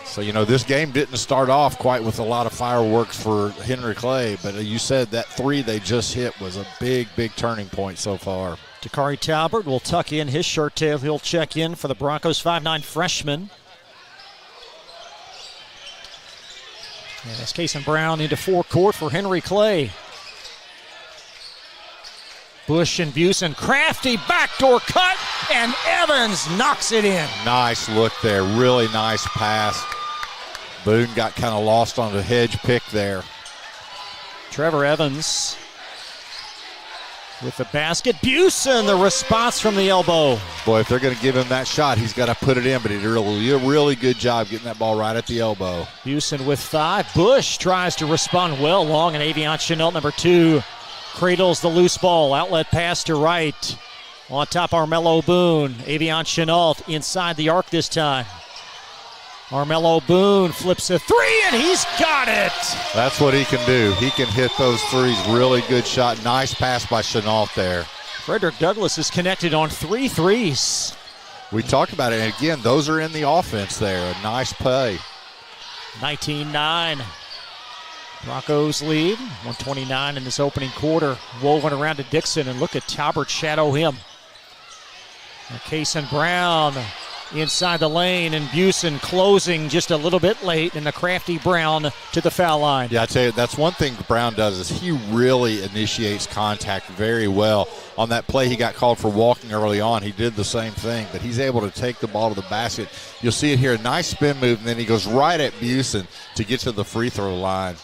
So, this game didn't start off quite with a lot of fireworks for Henry Clay, but you said that 3 they just hit was a big, big turning point so far. Dakari Talbert will tuck in his shirt tail. He'll check in for the Broncos 5'9 freshman. And that's Kaysen Brown into forecourt for Henry Clay. Bush and Busen, crafty backdoor cut, and Evans knocks it in. Nice look there, really nice pass. Boone got kind of lost on the hedge pick there. Trevor Evans with the basket. Busen, the response from the elbow. Boy, if they're going to give him that shot, he's got to put it in, but he did a really good job getting that ball right at the elbow. Busen with 5. Bush tries to respond well long, and Avion Chanel, number 2, cradles the loose ball. Outlet pass to right. On top, Armello Boone. Avion Chanel inside the arc this time. Armello Boone flips a 3, and he's got it. That's what he can do. He can hit those threes. Really good shot. Nice pass by Chenault there. Frederick Douglass is connected on 3 threes. We talked about it, and again, those are in the offense there. A nice play. 19-9. Broncos lead. 129 in this opening quarter. Woven around to Dixon, and look at Talbert shadow him. Kason Brown inside the lane, and Busen closing just a little bit late, and the crafty Brown to the foul line. Yeah, I tell you, that's one thing Brown does is he really initiates contact very well. On that play, he got called for walking early on. He did the same thing, but he's able to take the ball to the basket. You'll see it here, a nice spin move, and then he goes right at Busen to get to the free throw line.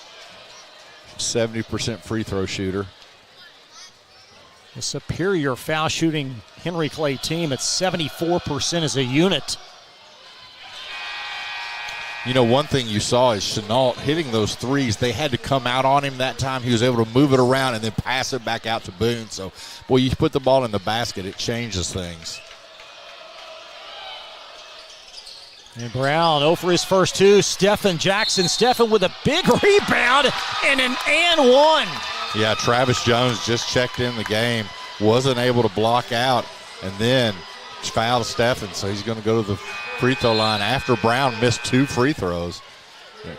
70% free throw shooter. A superior foul shooting Henry Clay team at 74% as a unit. You know, one thing you saw is Chenault hitting those threes. They had to come out on him that time. He was able to move it around and then pass it back out to Boone. So, boy, you put the ball in the basket, it changes things. And Brown, 0 for his first 2. Stephen Jackson. Stephen with a big rebound and an and one. Yeah, Travis Jones just checked in the game, wasn't able to block out, and then fouled Stephen, so he's going to go to the free throw line after Brown missed 2 free throws.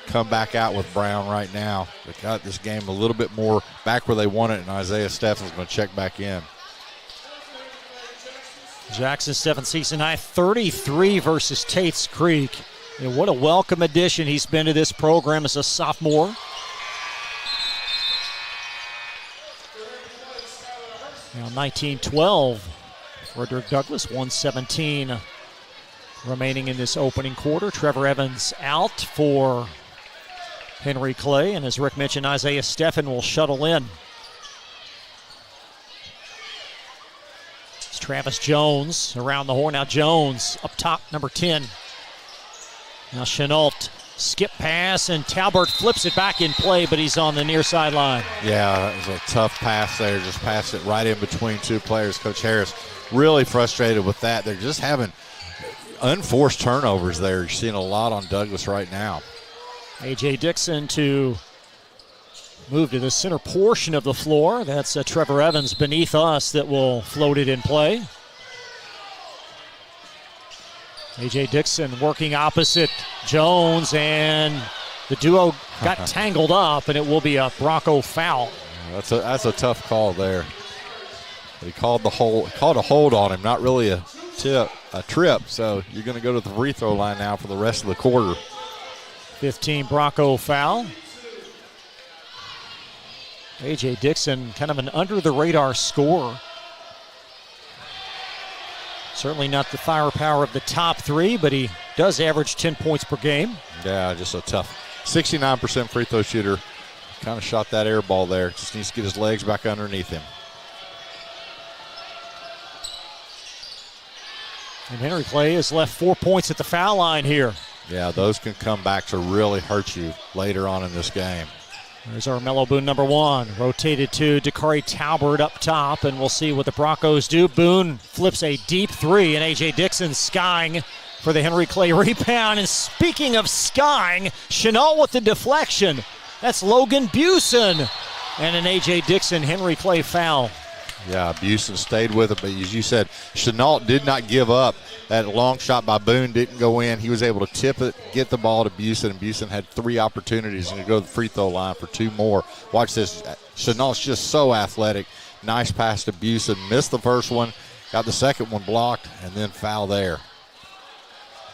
Come back out with Brown right now. They got this game a little bit more back where they want it, and Isaiah Stephen's going to check back in. Jackson, 7th season high, 33 versus Tate's Creek. And what a welcome addition he's been to this program as a sophomore. Now 19-12. Frederick Douglass, 1:17 remaining in this opening quarter. Trevor Evans out for Henry Clay, and as Rick mentioned, Isaiah Stephen will shuttle in. It's Travis Jones around the horn. Now Jones up top, number 10. Now Chenault, skip pass, and Talbert flips it back in play, but he's on the near sideline. Yeah, it was a tough pass there. Just passed it right in between 2 players. Coach Harris really frustrated with that. They're just having unforced turnovers there. You're seeing a lot on Douglas right now. A.J. Dixon to move to the center portion of the floor. That's Trevor Evans beneath us that will float it in play. A.J. Dixon working opposite Jones, and the duo got tangled up, and it will be a Bronco foul. That's a tough call there. He called a hold on him, not really a trip. So you're going to go to the free throw line now for the rest of the quarter. 15 Bronco foul. A.J. Dixon, kind of an under-the-radar scorer. Certainly not the firepower of the top 3, but he does average 10 points per game. Yeah, just a tough 69% free throw shooter. Kind of shot that air ball there. Just needs to get his legs back underneath him. And Henry Clay has left 4 points at the foul line here. Yeah, those can come back to really hurt you later on in this game. There's Armello Boone, number 1. Rotated to Dakari Talbert up top, and we'll see what the Broncos do. Boone flips a deep 3, and A.J. Dixon skying for the Henry Clay rebound. And speaking of skying, Chenault with the deflection. That's Logan Busen. And an A.J. Dixon Henry Clay foul. Yeah, Busen stayed with it, but as you said, Chenault did not give up. That long shot by Boone didn't go in. He was able to tip it, get the ball to Busen, and Busen had 3 opportunities and to go to the free throw line for 2 more. Watch this. Chenault's just so athletic. Nice pass to Busen. Missed the first one, got the second one blocked, and then foul there.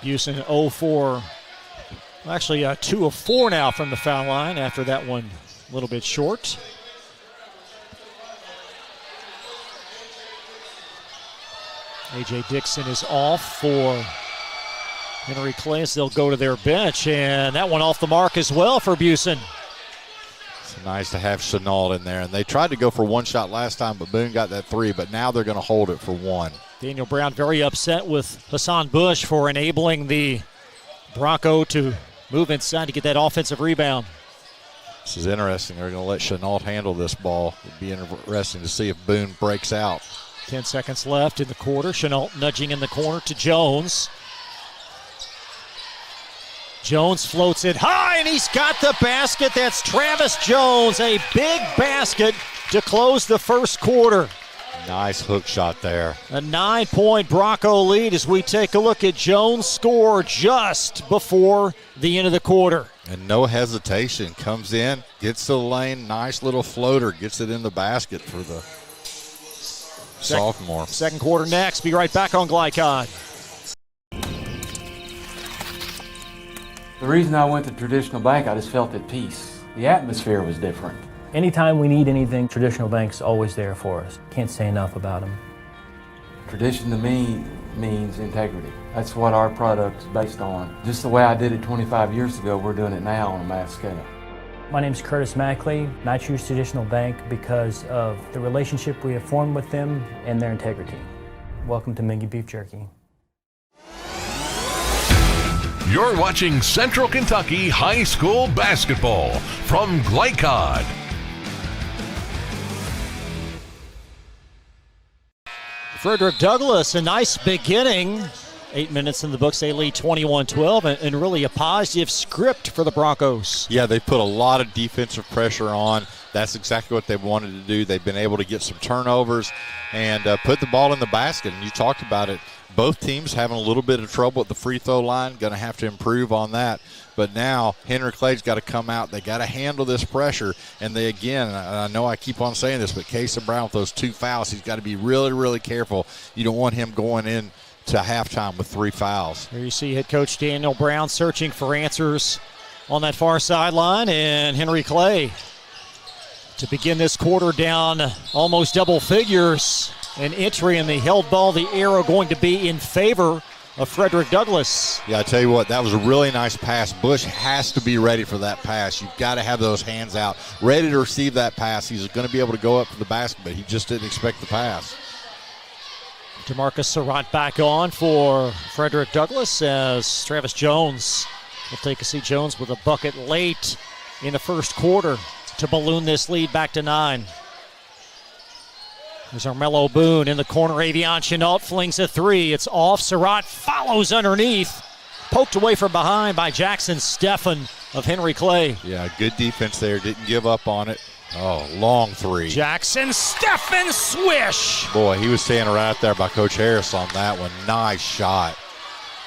Busen 0-4. Actually, 2 of 4 now from the foul line after that one a little bit short. A.J. Dixon is off for Henry Clay as they'll go to their bench, and that one off the mark as well for Busen. Nice to have Chenault in there. And they tried to go for one shot last time, but Boone got that three. But now they're going to hold it for one. Daniel Brown very upset with Hassan Bush for enabling the Bronco to move inside to get that offensive rebound. This is interesting. They're going to let Chenault handle this ball. It'll be interesting to see if Boone breaks out. 10 seconds left in the quarter. Chenault nudging in the corner to Jones. Jones floats it high, and he's got the basket. That's Travis Jones, a big basket to close the first quarter. Nice hook shot there. A 9-point Bronco lead as we take a look at Jones' score just before the end of the quarter. And no hesitation. Comes in, gets to the lane, nice little floater, gets it in the basket for the sophomore. Second quarter next. Be right back on Glycod. The reason I went to Traditional Bank, I just felt at peace. The atmosphere was different. Anytime we need anything, Traditional Bank's always there for us. Can't say enough about them. Tradition to me means integrity. That's what our product's based on. Just the way I did it 25 years ago, we're doing it now on a mass scale. My name's Curtis Mackley, and I choose Traditional Bank because of the relationship we have formed with them and their integrity. Welcome to Mingy Beef Jerky. You're watching Central Kentucky High School Basketball from Glycod. Frederick Douglass, a nice beginning. 8 minutes in the books, they lead 21-12, and really a positive script for the Broncos. Yeah, they put a lot of defensive pressure on. That's exactly what they wanted to do. They've been able to get some turnovers and put the ball in the basket. And you talked about it. Both teams having a little bit of trouble at the free throw line. Going to have to improve on that. But now Henry Clay's got to come out. They got to handle this pressure. And they, again, I know I keep on saying this, but Casey Brown with those 2 fouls, he's got to be really, really careful. You don't want him going in to halftime with 3 fouls. Here you see head coach Daniel Brown searching for answers on that far sideline. And Henry Clay to begin this quarter down almost double figures. An entry in the held ball, the arrow going to be in favor of Frederick Douglass. Yeah, I tell you what, that was a really nice pass. Bush has to be ready for that pass. You've got to have those hands out, ready to receive that pass. He's going to be able to go up to the basket, but he just didn't expect the pass. DeMarcus Surratt back on for Frederick Douglass as Travis Jones will take a seat. Jones with a bucket late in the first quarter to balloon this lead back to 9. There's Armello Boone in the corner. Avion Chenault flings a 3. It's off. Surratt follows underneath. Poked away from behind by Jackson Steffen of Henry Clay. Yeah, good defense there. Didn't give up on it. Oh, long 3. Jackson Steffen swish. Boy, he was standing right out there by Coach Harris on that one. Nice shot.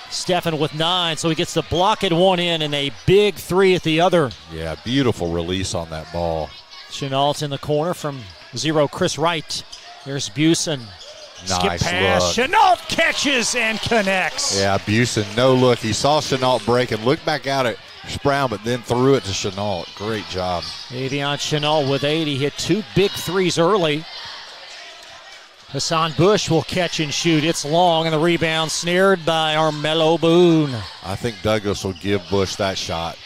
Steffen with 9, so he gets the block at one end and a big 3 at the other. Yeah, beautiful release on that ball. Chenault in the corner from 0. Chris Wright. There's Busen. Nice skip pass. look. Chenault catches and connects. Yeah, Busen, no look. He saw Chenault break and looked back out at Brown, but then threw it to Chenault. Great job. Avion Chenault with 8. He hit 2 big 3s early. Hassan Bush will catch and shoot. It's long, and the rebound snared by Armello Boone. I think Douglas will give Bush that shot.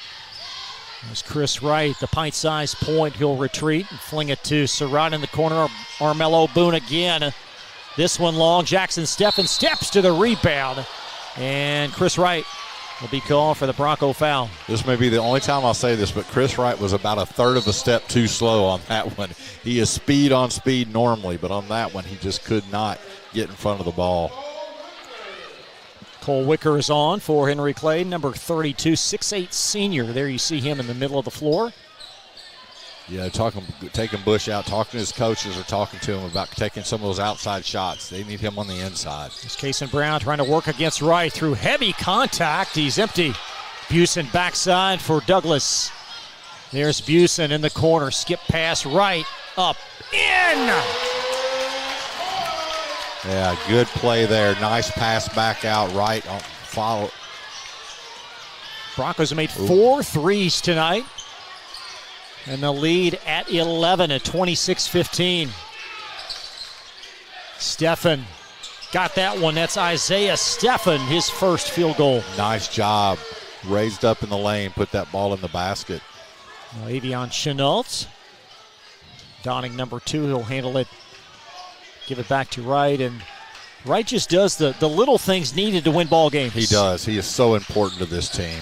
There's Chris Wright, the pint-sized point. He'll retreat and fling it to Surratt in the corner. Armello Boone again. This one long. Jackson Steffen steps to the rebound. And Chris Wright will be called for the Bronco foul. This may be the only time I'll say this, but Chris Wright was about a third of a step too slow on that one. He is speed on speed normally, but on that one he just could not get in front of the ball. Cole Wicker is on for Henry Clay, number 32, 6'8 senior. There you see him in the middle of the floor. Yeah, taking Bush out, talking to his coaches or talking to him about taking some of those outside shots. They need him on the inside. It's Kason Brown trying to work against Wright through heavy contact. He's empty. Busen backside for Douglas. There's Busen in the corner. Skip pass right, up, in! Yeah, good play there. Nice pass back out right. Follow. Broncos have made 4 threes tonight. And the lead at 11 at 26-15. Steffen got that one. That's Isaiah Steffen, his first field goal. Nice job. Raised up in the lane, put that ball in the basket. Avion Chenault Donning number 2, he'll handle it, give it back to Wright, and Wright just does the little things needed to win ball games. He does. He is so important to this team.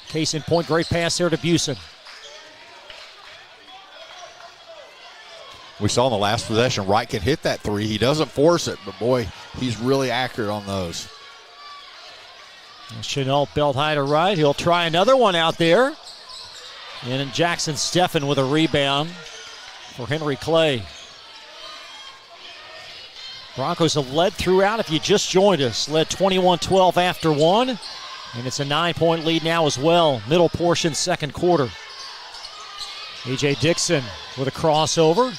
Case in point, great pass there to Busen. We saw in the last possession, Wright can hit that 3. He doesn't force it, but boy, he's really accurate on those. Chenault belt high to Wright. He'll try another one out there. And then Jackson Steffen with a rebound for Henry Clay. Broncos have led throughout. If you just joined us, led 21-12 after 1. And it's a 9-point lead now as well. Middle portion, second quarter. A.J. Dixon with a crossover.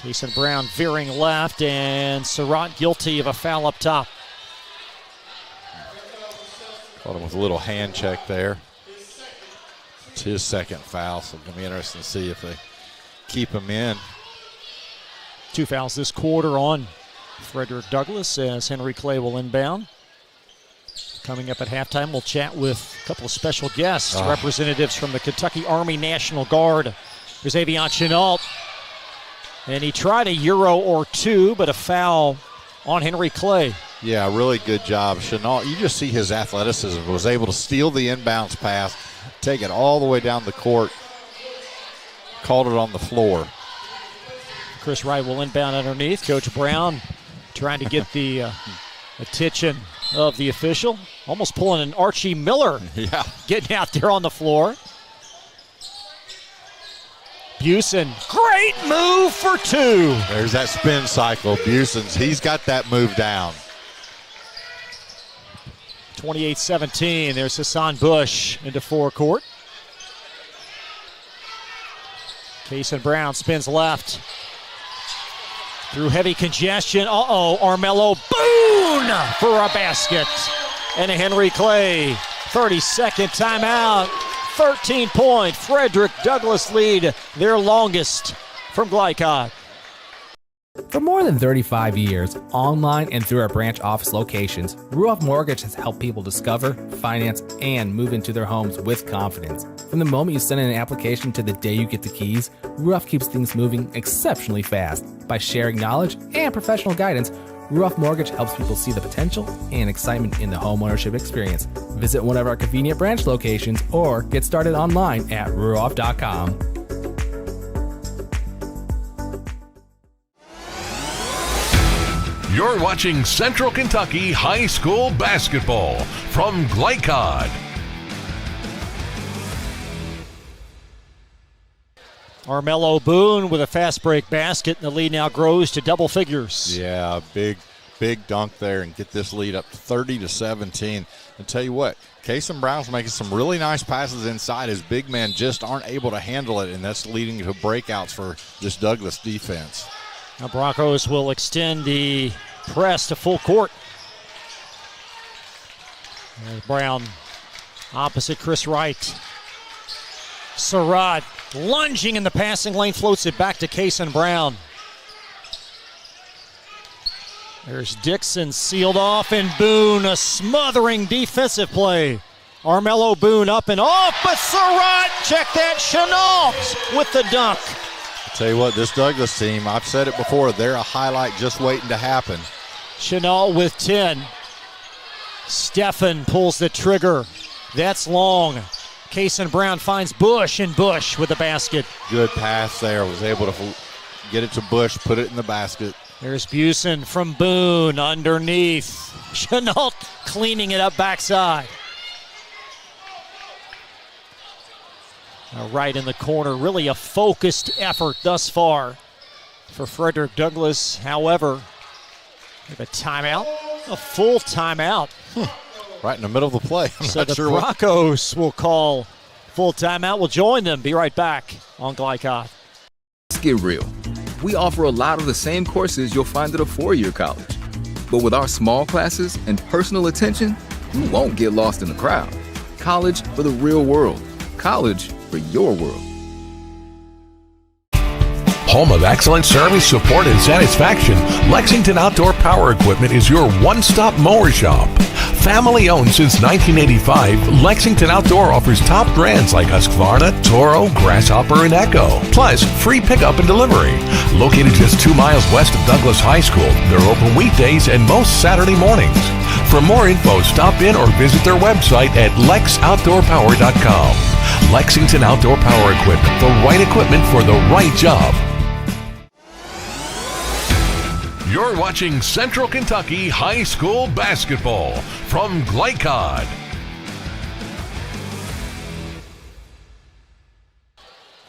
Kason Brown veering left, and Surratt guilty of a foul up top. Caught him with a little hand check there. It's his second foul, so it's going to be interesting to see if they keep him in. 2 fouls this quarter on Frederick Douglass as Henry Clay will inbound. Coming up at halftime, we'll chat with a couple of special guests, representatives from the Kentucky Army National Guard. Here's Avion Chenault. And he tried a Euro or 2, but a foul on Henry Clay. Yeah, really good job. Chenault, you just see his athleticism. Was able to steal the inbounds pass, take it all the way down the court, called it on the floor. Chris Wright will inbound underneath. Coach Brown trying to get the attention of the official. Almost pulling an Archie Miller. Yeah. Getting out there on the floor. Busen, great move for 2. There's that spin cycle. Busen's, he's got that move down. 28-17. There's Hassan Bush into forecourt. Kason Brown spins left. Through heavy congestion. Armello Boone for a basket. And a Henry Clay 30-second timeout. 13-point Frederick Douglass lead, their longest from Glycod. For more than 35 years, online and through our branch office locations, Ruoff Mortgage has helped people discover, finance, and move into their homes with confidence. From the moment you send in an application to the day you get the keys, Ruoff keeps things moving exceptionally fast. By sharing knowledge and professional guidance, Ruoff Mortgage helps people see the potential and excitement in the homeownership experience. Visit one of our convenient branch locations or get started online at ruoff.com. You're watching Central Kentucky High School Basketball from Glycod. Armello Boone with a fast break basket, and the lead now grows to double figures. Yeah, big dunk there and get this lead up to 30-17. And tell you what, Kason Brown's making some really nice passes inside. His big men just aren't able to handle it, and that's leading to breakouts for this Douglass defense. Now Broncos will extend the press to full court. There's Brown opposite Chris Wright. Surratt lunging in the passing lane, floats it back to Kason Brown. There's Dixon sealed off, and Boone, a smothering defensive play. Armello Boone up and off, but Surratt, check that, Chenault with the dunk. Tell you what, this Douglass team, I've said it before, they're a highlight just waiting to happen. Chenault with 10. Steffen pulls the trigger. That's long. Kason Brown finds Bush, and Bush with the basket. Good pass there. Was able to get it to Bush, put it in the basket. There's Busen from Boone underneath. Chenault cleaning it up backside. Right in the corner, really a focused effort thus far for Frederick Douglass. However, a timeout, a full timeout. Right in the middle of the play. So the Broncos will call full timeout. We'll join them. Be right back on Glycod. Let's get real. We offer a lot of the same courses you'll find at a four-year college. But with our small classes and personal attention, you won't get lost in the crowd. College for the real world. College for your world. Home of excellent service, support, and satisfaction, Lexington Outdoor Power Equipment is your one-stop mower shop. Family owned since 1985, Lexington Outdoor offers top brands like Husqvarna, Toro, Grasshopper, and Echo. Plus, free pickup and delivery. Located just 2 miles west of Douglas High School, they're open weekdays and most Saturday mornings. For more info, stop in or visit their website at lexoutdoorpower.com. Lexington Outdoor Power Equipment, the right equipment for the right job. You're watching Central Kentucky High School Basketball from Glycod.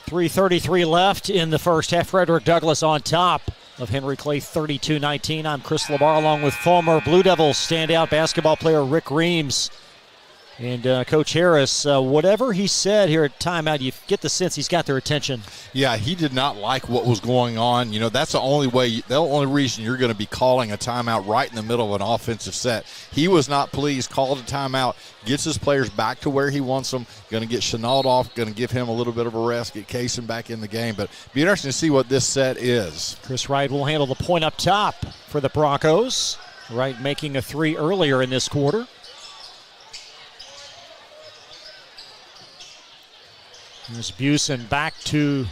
.333 left in the first half. Frederick Douglass on top of Henry Clay 32-19. I'm Chris Labar along with former Blue Devils standout basketball player Rick Reams. And Coach Harris, whatever he said here at timeout, you get the sense he's got their attention. Yeah, he did not like what was going on. You know, that's the only reason you're going to be calling a timeout right in the middle of an offensive set. He was not pleased, called a timeout, gets his players back to where he wants them, going to get Chenault off, going to give him a little bit of a rest, get Kaysen back in the game. But be interesting to see what this set is. Chris Wright will handle the point up top for the Broncos. Wright making a 3 earlier in this quarter. There's Busen back to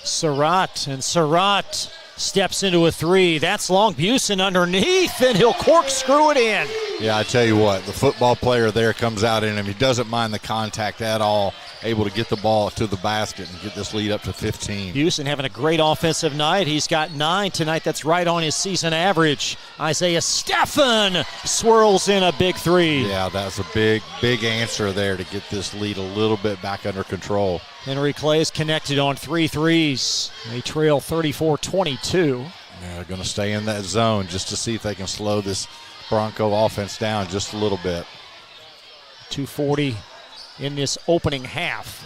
Surratt, and Surratt steps into a 3. That's long. Busen underneath, and he'll corkscrew it in. Yeah, I tell you what, the football player there comes out in him. He doesn't mind the contact at all, able to get the ball to the basket and get this lead up to 15. Busen having a great offensive night. He's got 9 tonight. That's right on his season average. Isaiah Steffen swirls in a big 3. Yeah, that's a big answer there to get this lead a little bit back under control. Henry Clay is connected on 3 threes. They trail 34-22. Yeah, they're going to stay in that zone just to see if they can slow this Bronco offense down just a little bit. 2:40 in this opening half.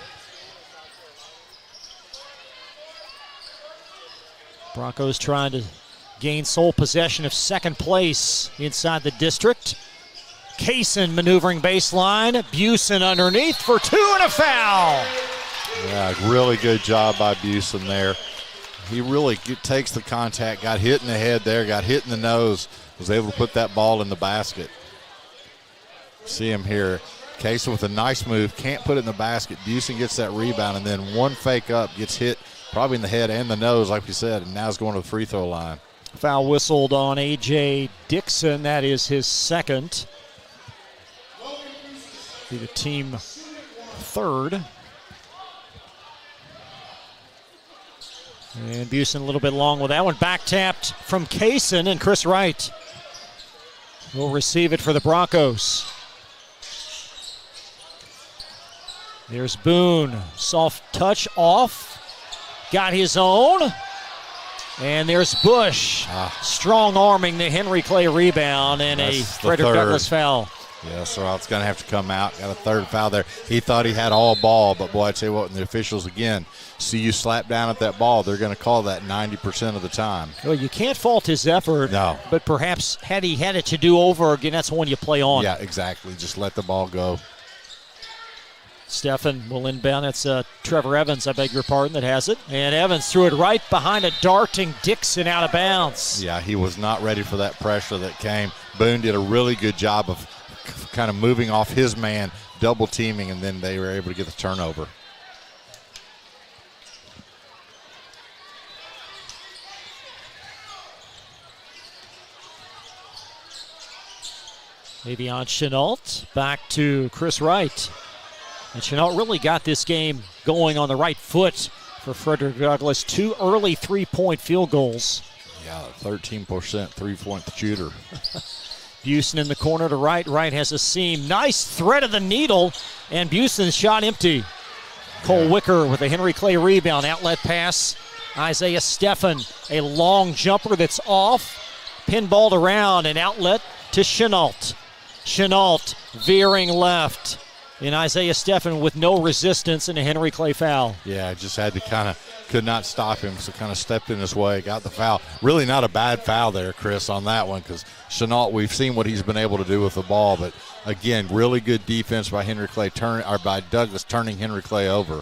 Broncos trying to gain sole possession of second place inside the district. Kaysen maneuvering baseline. Busen underneath for 2 and a foul. Yeah, really good job by Busen there. He really takes the contact, got hit in the head there, got hit in the nose, was able to put that ball in the basket. See him here. Kaysen with a nice move, can't put it in the basket. Busen gets that rebound, and then one fake up, gets hit probably in the head and the nose, like we said, and now he's going to the free throw line. Foul whistled on A.J. Dixon. That is his second. Be the team third. And Busen a little bit long with that one. Back tapped from Kaysen, and Chris Wright will receive it for the Broncos. There's Boone. Soft touch off. Got his own. And there's Bush. Strong arming the Henry Clay rebound and a Frederick Douglass foul. Yeah, so it's going to have to come out. Got a third foul there. He thought he had all ball, but boy, I tell you what, when the officials again see you slap down at that ball, they're going to call that 90% of the time. Well, you can't fault his effort. No. But perhaps had he had it to do over again, that's the one you play on. Yeah, exactly. Just let the ball go. Steffen will inbound. That's Trevor Evans, I beg your pardon, that has it. And Evans threw it right behind a darting Dixon out of bounds. Yeah, he was not ready for that pressure that came. Boone did a really good job of kind of moving off his man, double teaming, and then they were able to get the turnover. Avion Chenault back to Chris Wright. And Chenault really got this game going on the right foot for Frederick Douglass. 2 early 3-point field goals. Yeah, 13% three-point shooter. Busen in the corner to Wright. Wright has a seam. Nice thread of the needle, and Busen's shot empty. Cole Wicker with a Henry Clay rebound. Outlet pass. Isaiah Steffen, a long jumper that's off. Pinballed around, and outlet to Chenault. Chenault veering left. And Isaiah Steffen with no resistance and a Henry Clay foul. Yeah, just had to could not stop him, so kind of stepped in his way, got the foul. Really not a bad foul there, Chris, on that one, because Chenault, we've seen what he's been able to do with the ball, but again, really good defense by by Douglass turning Henry Clay over.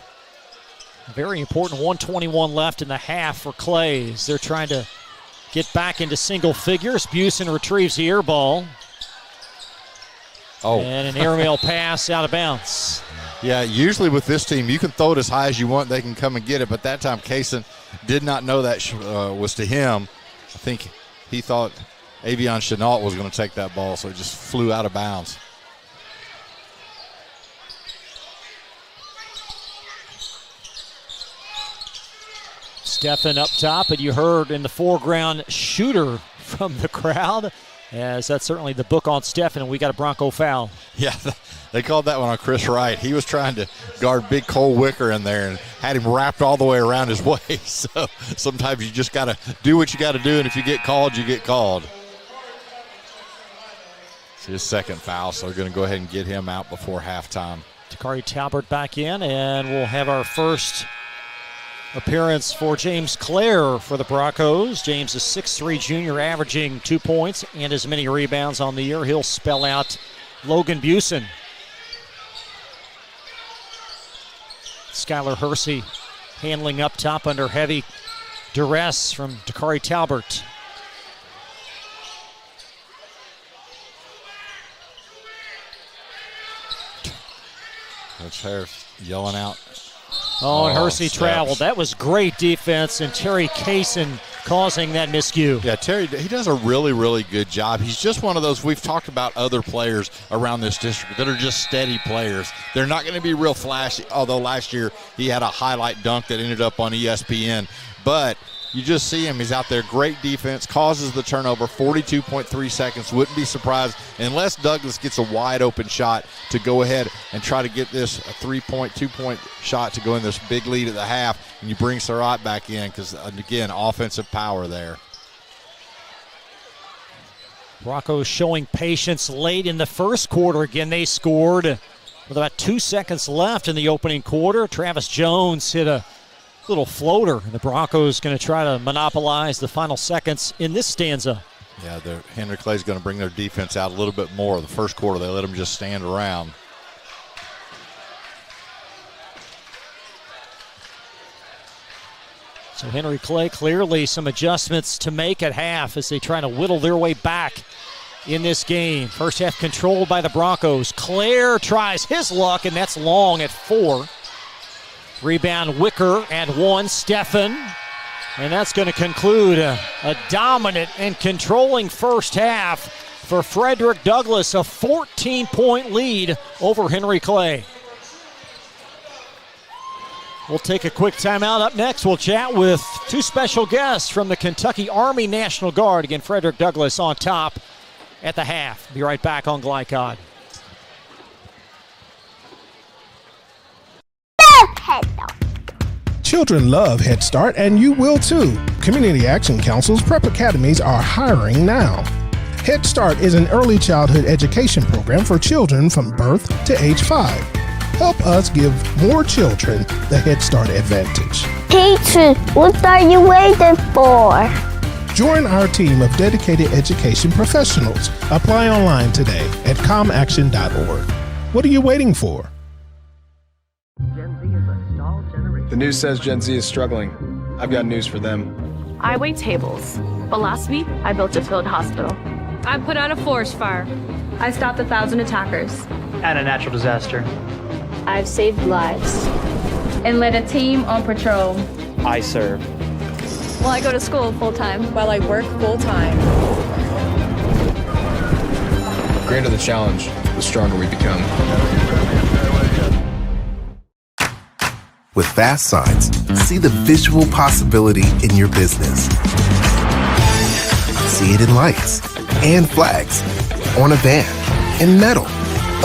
Very important 1:21 left in the half for Clay as they're trying to get back into single figures. Busen retrieves the air ball. Oh. And an airmail pass out of bounds. Yeah, usually with this team, you can throw it as high as you want. They can come and get it. But that time, Kaysen did not know that was to him. I think he thought Avion Chenault was going to take that ball, so it just flew out of bounds. Stephan up top, and you heard in the foreground shooter from the crowd, as that's certainly the book on Stephan, and we got a Bronco foul. Yeah, they called that one on Chris Wright. He was trying to guard big Cole Wicker in there and had him wrapped all the way around his waist. So sometimes you just got to do what you got to do, and if you get called, you get called. It's his second foul, so they're going to go ahead and get him out before halftime. Takari Talbert back in, and we'll have our first appearance for James Clare for the Broncos. James is 6'3", junior, averaging 2 points and as many rebounds on the year. He'll spell out Logan Busen. Skylar Hersey handling up top under heavy duress from Takari Talbert. Coach Harris yelling out. Oh, and Hersey steps. traveled. That was great defense, and Terry Kaysen causing that miscue. Yeah, Terry, he does a really, really good job. He's just one of those, we've talked about other players around this district that are just steady players. They're not going to be real flashy, although last year he had a highlight dunk that ended up on ESPN. But you just see him. He's out there. Great defense. Causes the turnover. 42.3 seconds. Wouldn't be surprised unless Douglas gets a wide open shot to go ahead and try to get this a 3-point, 2-point shot to go in this big lead at the half. And you bring Surratt back in because, again, offensive power there. Broncos showing patience late in the first quarter. Again, they scored with about 2 seconds left in the opening quarter. Travis Jones hit a little floater. The Broncos going to try to monopolize the final seconds in this stanza. Yeah, Henry Clay's going to bring their defense out a little bit more. The first quarter, they let them just stand around. So Henry Clay, clearly some adjustments to make at half as they try to whittle their way back in this game. First half controlled by the Broncos. Claire tries his luck, and that's long at 4. Rebound Wicker at 1, Stephan. And that's going to conclude a dominant and controlling first half for Frederick Douglass, a 14-point lead over Henry Clay. We'll take a quick timeout. Up next, we'll chat with 2 special guests from the Kentucky Army National Guard. Again, Frederick Douglass on top at the half. Be right back on Glycod. Children love Head Start, and you will too. Community Action Council's prep academies are hiring now. Head Start is an early childhood education program for children from birth to age 5. Help us give more children the Head Start advantage. Teacher, what are you waiting for? Join our team of dedicated education professionals. Apply online today at comaction.org. What are you waiting for? The news says Gen Z is struggling. I've got news for them. I wait tables, but last week I built a field hospital. I put out a forest fire. I stopped 1,000 attackers. And a natural disaster. I've saved lives. And led a team on patrol. I serve. Well, I go to school full-time. While I work full-time. The greater the challenge, the stronger we become. With Fast Signs, see the visual possibility in your business. See it in lights and flags, on a van, in metal,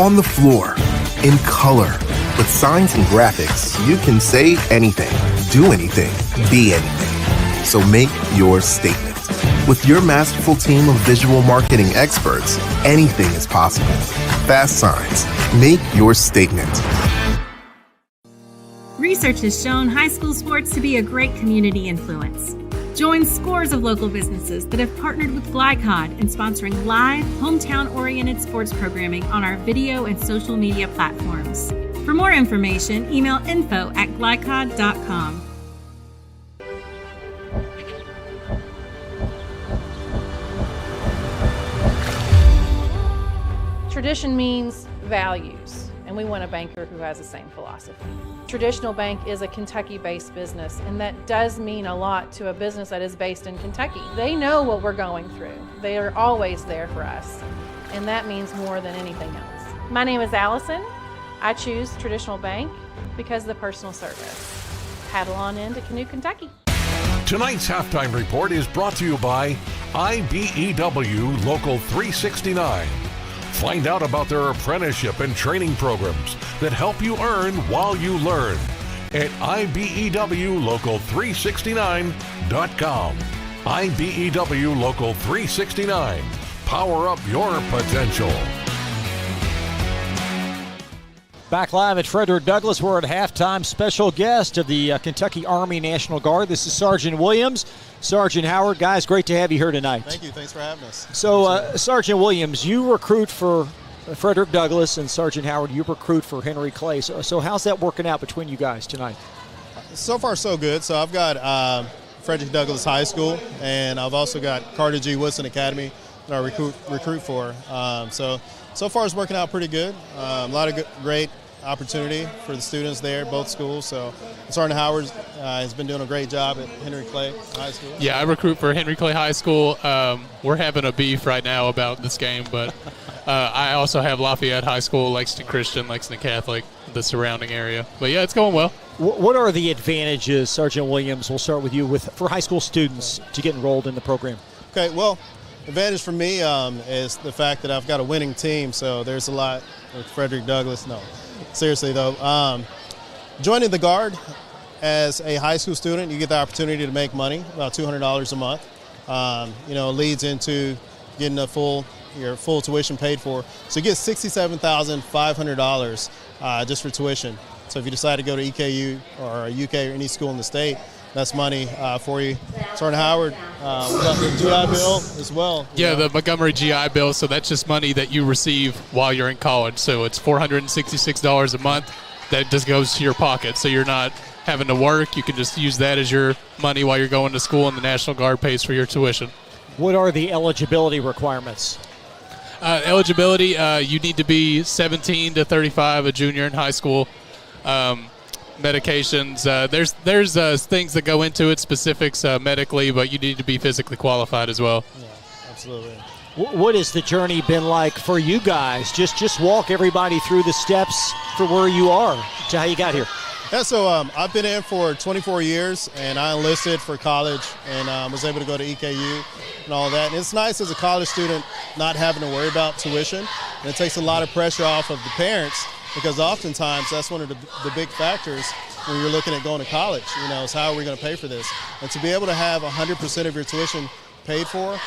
on the floor, in color. With signs and graphics, you can say anything, do anything, be anything. So make your statement. With your masterful team of visual marketing experts, anything is possible. Fast Signs, make your statement. Research has shown high school sports to be a great community influence. Join scores of local businesses that have partnered with Glycod in sponsoring live, hometown-oriented sports programming on our video and social media platforms. For more information, email info@glycod.com. Tradition means values, and we want a banker who has the same philosophy. Traditional Bank is a Kentucky-based business, and that does mean a lot to a business that is based in Kentucky. They know what we're going through. They are always there for us, and that means more than anything else. My name is Allison. I choose Traditional Bank because of the personal service. Paddle on into Canoe, Kentucky. Tonight's halftime report is brought to you by IBEW Local 369. Find out about their apprenticeship and training programs that help you earn while you learn at IBEWLocal369.com. IBEW Local 369. Power up your potential. Back live at Frederick Douglass, we're at halftime. Special guest of the Kentucky Army National Guard. This is Sergeant Williams. Sergeant Howard, guys, great to have you here tonight. Thank you. Thanks for having us. So, Sergeant Williams, you recruit for Frederick Douglass, and Sergeant Howard, you recruit for Henry Clay. So how's that working out between you guys tonight? So far, so good. So I've got Frederick Douglass High School, and I've also got Carter G. Woodson Academy that I recruit for. So far it's working out pretty good. A lot of great opportunity for the students there, both schools. So Sergeant Howard has been doing a great job at Henry Clay High School. Yeah, I recruit for Henry Clay High School. We're having a beef right now about this game, but I also have Lafayette High School, Lexington Christian, Lexington Catholic, the surrounding area. But yeah, it's going well. What are the advantages, Sergeant Williams, we'll start with you, for high school students to get enrolled in the program? Okay, well, advantage for me is the fact that I've got a winning team, so there's a lot with Frederick Douglass. No, seriously though, joining the Guard as a high school student, you get the opportunity to make money, about $200 a month. Leads into getting your full tuition paid for. So you get $67,500 just for tuition. So if you decide to go to EKU or UK or any school in the state, that's money for you. Sergeant Howard, we got the GI Bill as well. Yeah, the Montgomery GI Bill, so that's just money that you receive while you're in college. So it's $466 a month that just goes to your pocket. So you're not having to work. You can just use that as your money while you're going to school, and the National Guard pays for your tuition. What are the eligibility requirements? Eligibility, you need to be 17 to 35, a junior in high school. Medications, there's things that go into it, specifics medically, but you need to be physically qualified as well. Yeah, absolutely. What has the journey been like for you guys? Just walk everybody through the steps for where you are to how you got here. Yeah, so I've been in for 24 years, and I enlisted for college and was able to go to EKU and all that. And it's nice as a college student not having to worry about tuition, and it takes a lot of pressure off of the parents, because oftentimes that's one of the big factors when you're looking at going to college, is how are we going to pay for this? And to be able to have 100% of your tuition paid for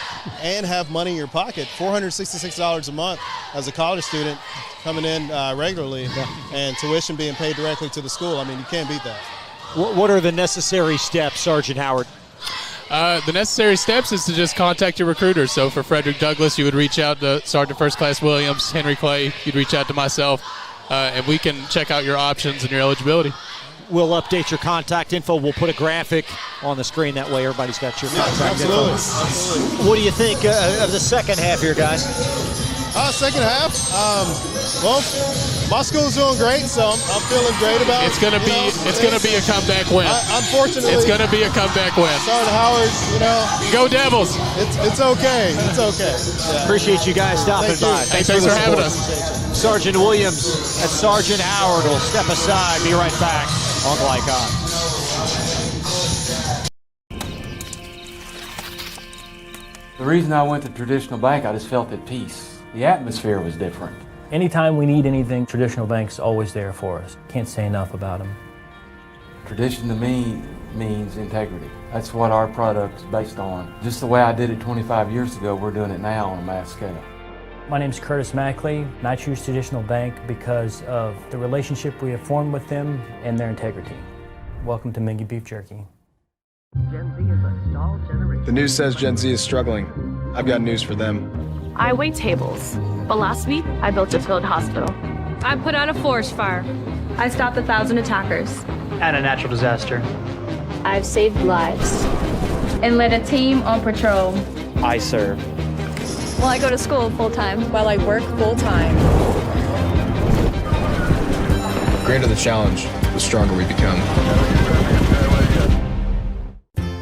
and have money in your pocket, $466 a month as a college student coming in regularly, and tuition being paid directly to the school, I mean, you can't beat that. What are the necessary steps, Sergeant Howard? The necessary steps is to just contact your recruiter. So for Frederick Douglass, you would reach out to Sergeant First Class Williams. Henry Clay, you'd reach out to myself. And we can check out your options and your eligibility. We'll update your contact info. We'll put a graphic on the screen. That way everybody's got your contact info. Absolutely. What do you think of the second half here, guys? Second half, well, my school's doing great, so I'm feeling great about it. It's gonna be a comeback win. Unfortunately, it's gonna be a comeback win. Sergeant Howard, go Devils. It's okay. It's okay. Yeah. Appreciate you guys stopping by. Thanks for having us. Sergeant Williams and Sergeant Howard will step aside. Be right back on Like On. The reason I went to Traditional Bank, I just felt at peace. The atmosphere was different. Anytime we need anything, Traditional Bank's always there for us. Can't say enough about them. Tradition to me means integrity. That's what our product's based on. Just the way I did it 25 years ago, we're doing it now on a mass scale. My name's Curtis Mackley, and I choose Traditional Bank because of the relationship we have formed with them and their integrity. Welcome to Mingy Beef Jerky. Gen Z is a stalled generation. The news says Gen Z is struggling. I've got news for them. I wait tables, but last week I built a field hospital. I put out a forest fire. I stopped 1,000 attackers. And a natural disaster. I've saved lives. And led a team on patrol. I serve. Well, I go to school full-time. While I work full-time. The greater the challenge, the stronger we become.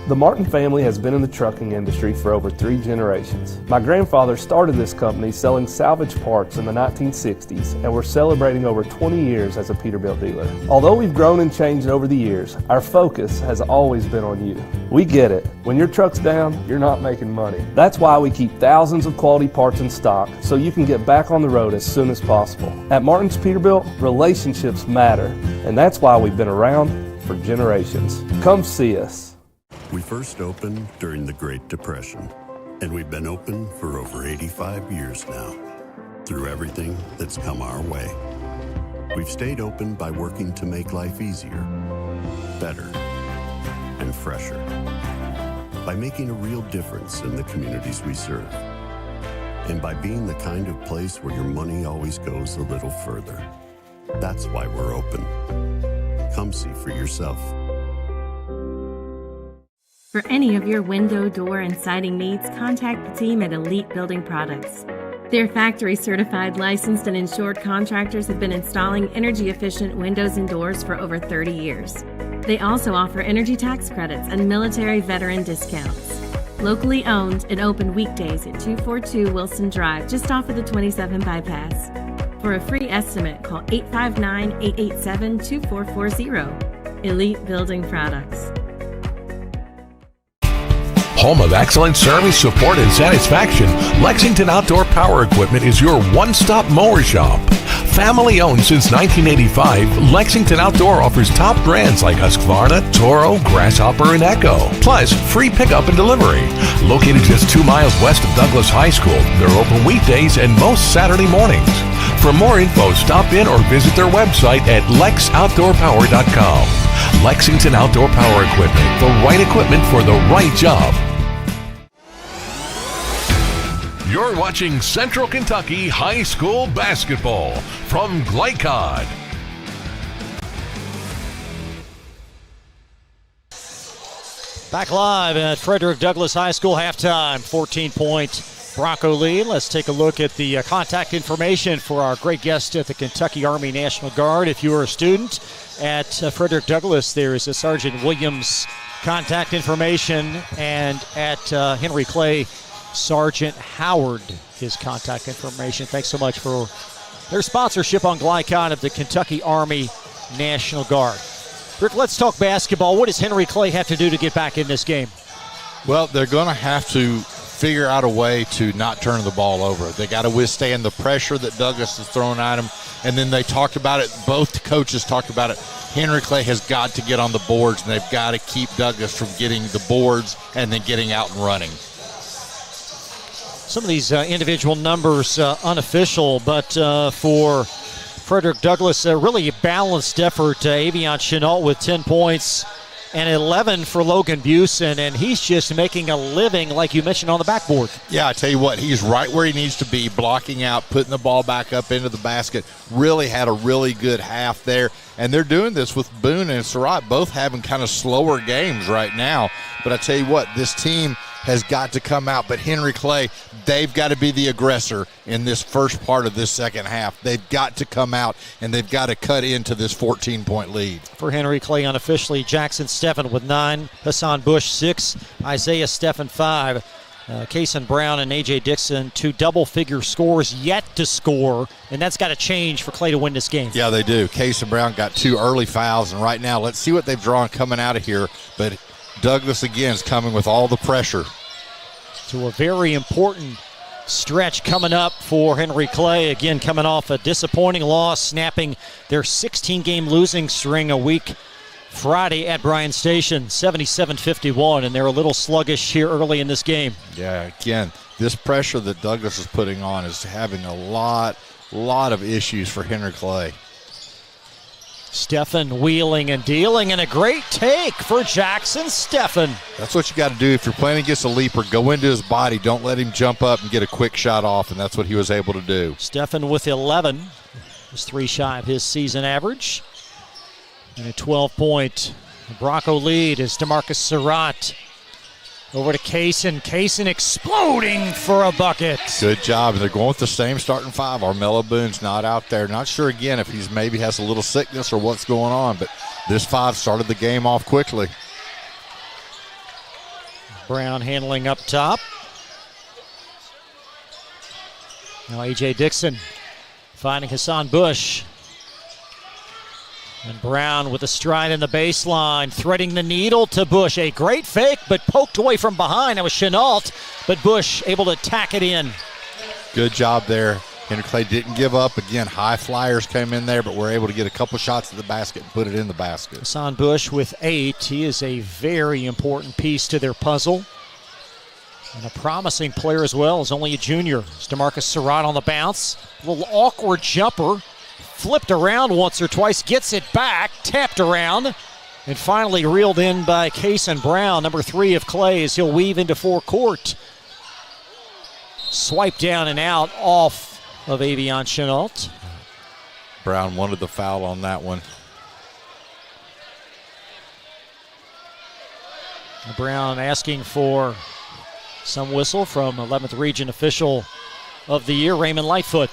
The Martin family has been in the trucking industry for over 3 generations. My grandfather started this company selling salvage parts in the 1960s, and we're celebrating over 20 years as a Peterbilt dealer. Although we've grown and changed over the years, our focus has always been on you. We get it. When your truck's down, you're not making money. That's why we keep thousands of quality parts in stock so you can get back on the road as soon as possible. At Martin's Peterbilt, relationships matter, and that's why we've been around for generations. Come see us. We first opened during the Great Depression, and we've been open for over 85 years now, through everything that's come our way. We've stayed open by working to make life easier, better, and fresher, by making a real difference in the communities we serve, and by being the kind of place where your money always goes a little further. That's why we're open. Come see for yourself. For any of your window, door, and siding needs, contact the team at Elite Building Products. Their factory-certified, licensed, and insured contractors have been installing energy-efficient windows and doors for over 30 years. They also offer energy tax credits and military veteran discounts. Locally owned and open weekdays at 242 Wilson Drive, just off of the 27 bypass. For a free estimate, call 859-887-2440. Elite Building Products. Home of excellent service, support, and satisfaction, Lexington Outdoor Power Equipment is your one-stop mower shop. Family owned since 1985, Lexington Outdoor offers top brands like Husqvarna, Toro, Grasshopper, and Echo. Plus, free pickup and delivery. Located just 2 miles west of Douglas High School, they're open weekdays and most Saturday mornings. For more info, stop in or visit their website at lexoutdoorpower.com. Lexington Outdoor Power Equipment, the right equipment for the right job. You're watching Central Kentucky High School Basketball from Glycod. Back live at Frederick Douglass High School halftime, 14-point Bronco lead. Let's take a look at the contact information for our great guest at the Kentucky Army National Guard. If you are a student at Frederick Douglass, there is a Sergeant Williams contact information, and at Henry Clay, Sergeant Howard, his contact information. Thanks so much for their sponsorship on Glycod of the Kentucky Army National Guard. Rick, let's talk basketball. What does Henry Clay have to do to get back in this game? Well, they're going to have to figure out a way to not turn the ball over. They got to withstand the pressure that Douglas is throwing at them. And then they talked about it, both coaches talked about it. Henry Clay has got to get on the boards, and they've got to keep Douglas from getting the boards and then getting out and running. Some of these individual numbers unofficial, but for Frederick Douglass, a really balanced effort. Avion Chenault with 10 points and 11 for Logan Busen, and he's just making a living, like you mentioned, on the backboard. Yeah, I tell you what, he's right where he needs to be, blocking out, putting the ball back up into the basket. Really had a really good half there, and they're doing this with Boone and Surratt both having kind of slower games right now. But I tell you what, this team has got to come out. But Henry Clay, they've got to be the aggressor in this first part of this second half. They've got to come out, and they've got to cut into this 14-point lead. For Henry Clay, unofficially, Jackson Steffen with 9, Hassan Bush 6, Isaiah Steffen 5, Kason Brown and A.J. Dixon, 2 double-figure scores yet to score, and that's got to change for Clay to win this game. Yeah, they do. Kason Brown got 2 early fouls, and right now, let's see what they've drawn coming out of here. But Douglas again is coming with all the pressure. To a very important stretch coming up for Henry Clay. Again, coming off a disappointing loss, snapping their 16-game losing string a week Friday at Bryan Station, 77-51, and they're a little sluggish here early in this game. Yeah, again, this pressure that Douglas is putting on is having a lot of issues for Henry Clay. Steffen wheeling and dealing, and a great take for Jackson Steffen. That's what you got to do if you're playing against a leaper. Go into his body. Don't let him jump up and get a quick shot off, and that's what he was able to do. Steffen with 11. He's 3 shy of his season average. And a 12-point Bronco lead is DeMarcus Surratt. Over to Kaysen. Kaysen exploding for a bucket. Good job. They're going with the same starting five. Armello Boone's not out there. Not sure, again, if he's maybe has a little sickness or what's going on, but this five started the game off quickly. Brown handling up top. Now A.J. Dixon finding Hassan Bush. And Brown with a stride in the baseline, threading the needle to Bush. A great fake, but poked away from behind. That was Chenault, but Bush able to tack it in. Good job there. Henry Clay didn't give up. Again, high flyers came in there, but were able to get a couple shots at the basket and put it in the basket. Hassan Bush with 8. He is a very important piece to their puzzle. And a promising player as well, is only a junior. It's DeMarcus Surratt on the bounce. A little awkward jumper. Flipped around once or twice, gets it back, tapped around, and finally reeled in by Kaysen Brown, number 3 of Clay, as he'll weave into forecourt. Swipe down and out off of Avion Chenault. Brown wanted the foul on that one. Brown asking for some whistle from 11th Region Official of the Year, Raymond Lightfoot.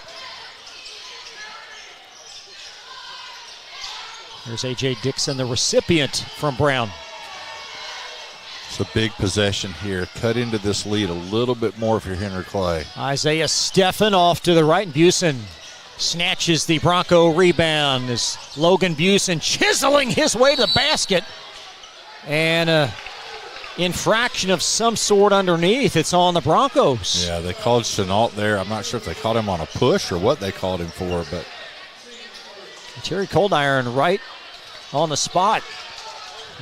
There's A.J. Dixon, the recipient from Brown. It's a big possession here. Cut into this lead a little bit more if you're Henry Clay. Isaiah Steffen off to the right. Busen snatches the Bronco rebound as Logan Busen chiseling his way to the basket. And infraction of some sort underneath. It's on the Broncos. Yeah, they called Chenault there. I'm not sure if they called him on a push or what they called him for, but Terry Coldiron right on the spot.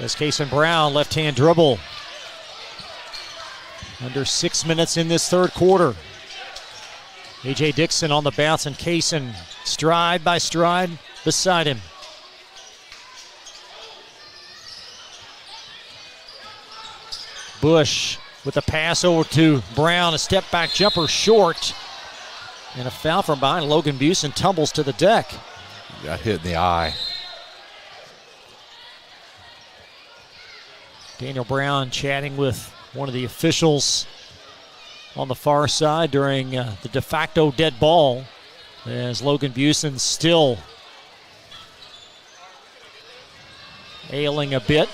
As Kaysen Brown, left-hand dribble. Under 6 minutes in this third quarter. A.J. Dixon on the bounce, and Kaysen stride by stride beside him. Bush with a pass over to Brown, a step-back jumper short. And a foul from behind. Logan Busen tumbles to the deck. Got hit in the eye. Daniel Brown chatting with one of the officials on the far side during the de facto dead ball, as Logan Busen still ailing a bit.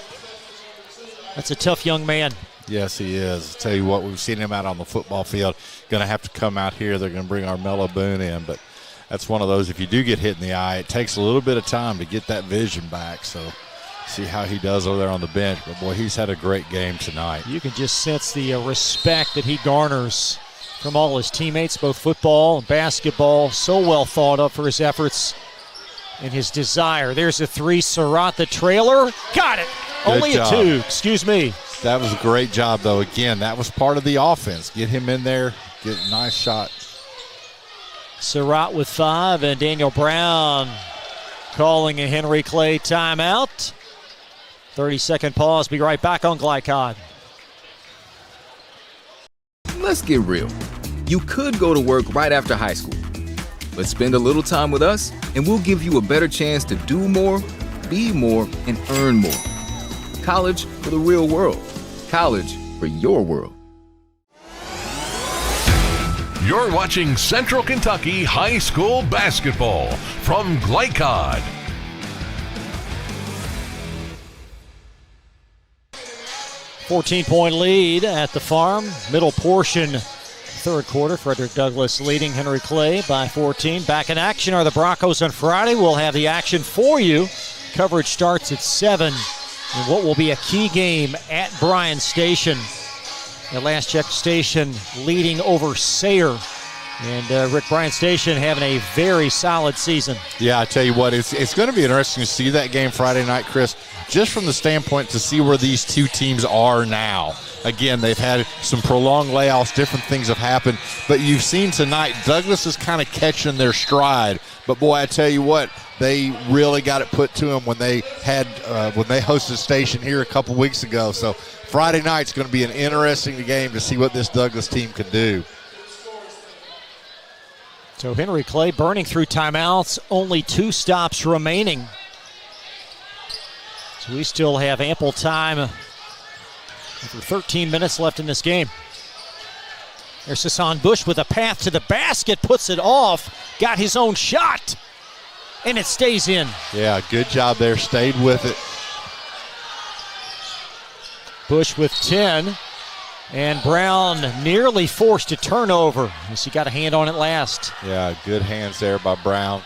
That's a tough young man. Yes, he is. I'll tell you what, we've seen him out on the football field. Going to have to come out here. They're going to bring Armello Boone in, but that's one of those, if you do get hit in the eye, it takes a little bit of time to get that vision back. So see how he does over there on the bench. But, boy, he's had a great game tonight. You can just sense the respect that he garners from all his teammates, both football and basketball. So well thought of for his efforts and his desire. There's a 3, Surratt, the trailer. Got it. Good Only job. a 2, excuse me. That was a great job, though. Again, that was part of the offense. Get him in there, get a nice shot. Surratt with 5, and Daniel Brown calling a Henry Clay timeout. 30-second pause. Be right back on Glycod. Let's get real. You could go to work right after high school, but spend a little time with us, and we'll give you a better chance to do more, be more, and earn more. College for the real world. College for your world. You're watching Central Kentucky High School Basketball from Glycod. $14-point lead at the Farm. Middle portion, third quarter. Frederick Douglass leading Henry Clay by 14. Back in action are the Broncos on Friday. We'll have the action for you. Coverage starts at 7 in what will be a key game at Bryan Station. At last check, Station leading over Sayre. And Rick, Bryan Station having a very solid season. Yeah, I tell you what, it's going to be interesting to see that game Friday night, Chris, just from the standpoint to see where these two teams are now. Again, they've had some prolonged layoffs, different things have happened, but you've seen tonight Douglas is kind of catching their stride. But boy, I tell you what, they really got it put to them when they hosted Station here a couple weeks ago. So Friday night's going to be an interesting game to see what this Douglas team could do. So Henry Clay burning through timeouts, only 2 stops remaining. So we still have ample time Over 13 minutes left in this game. There's Hassan Bush with a path to the basket, puts it off, got his own shot, and it stays in. Yeah, good job there, stayed with it. Bush with 10, and Brown nearly forced a turnover as he got a hand on it last. Yeah, good hands there by Brown.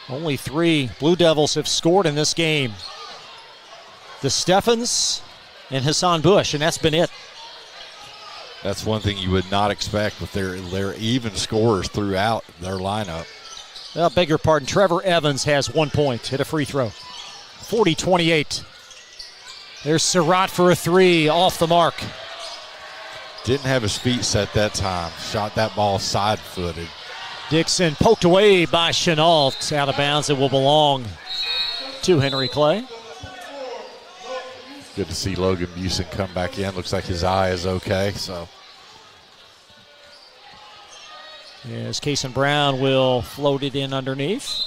Only 3 Blue Devils have scored in this game. The Steffens and Hassan Bush, and that's been it. That's one thing you would not expect, but they're even scorers throughout their lineup. Well, beg your pardon, Trevor Evans has 1 point, hit a free throw. 40-28. There's Surratt for a 3, off the mark. Didn't have his feet set that time. Shot that ball side-footed. Dixon poked away by Chenault. Out of bounds. It will belong to Henry Clay. Good to see Logan Busen come back in. Looks like his eye is okay. So, as Kason Brown will float it in underneath.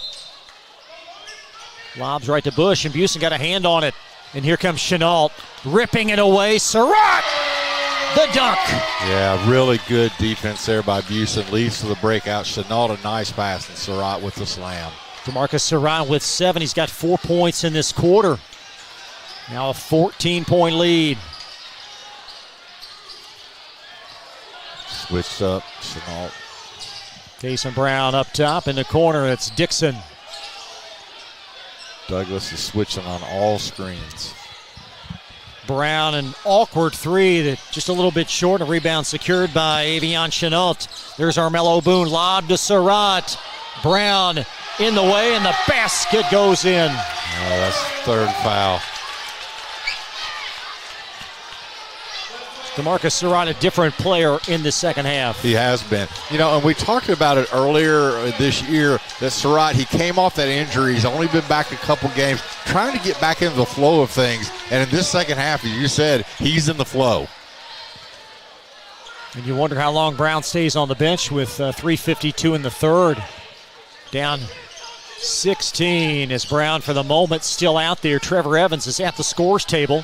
Lobs right to Bush, and Busen got a hand on it. And here comes Chenault, ripping it away. Surratt, the dunk. Yeah, really good defense there by Busen. Leads to the breakout. Chenault, a nice pass, and Surratt with the slam. DeMarcus Surratt with 7. He's got 4 points in this quarter. Now a 14-point lead. Switched up, Chenault. Kason Brown up top in the corner. It's Dixon. Douglas is switching on all screens. Brown, an awkward 3 that just a little bit short. A rebound secured by Avion Chenault. There's Armello Boone, lob to Surratt. Brown in the way, and the basket goes in. Oh, that's third foul. DeMarcus Surratt, a different player in the second half. He has been. You know, and we talked about it earlier this year that Surratt, he came off that injury. He's only been back a couple games, trying to get back into the flow of things. And in this second half, as you said, he's in the flow. And you wonder how long Brown stays on the bench with 3:52 in the third. Down 16 is Brown for the moment still out there. Trevor Evans is at the scores table.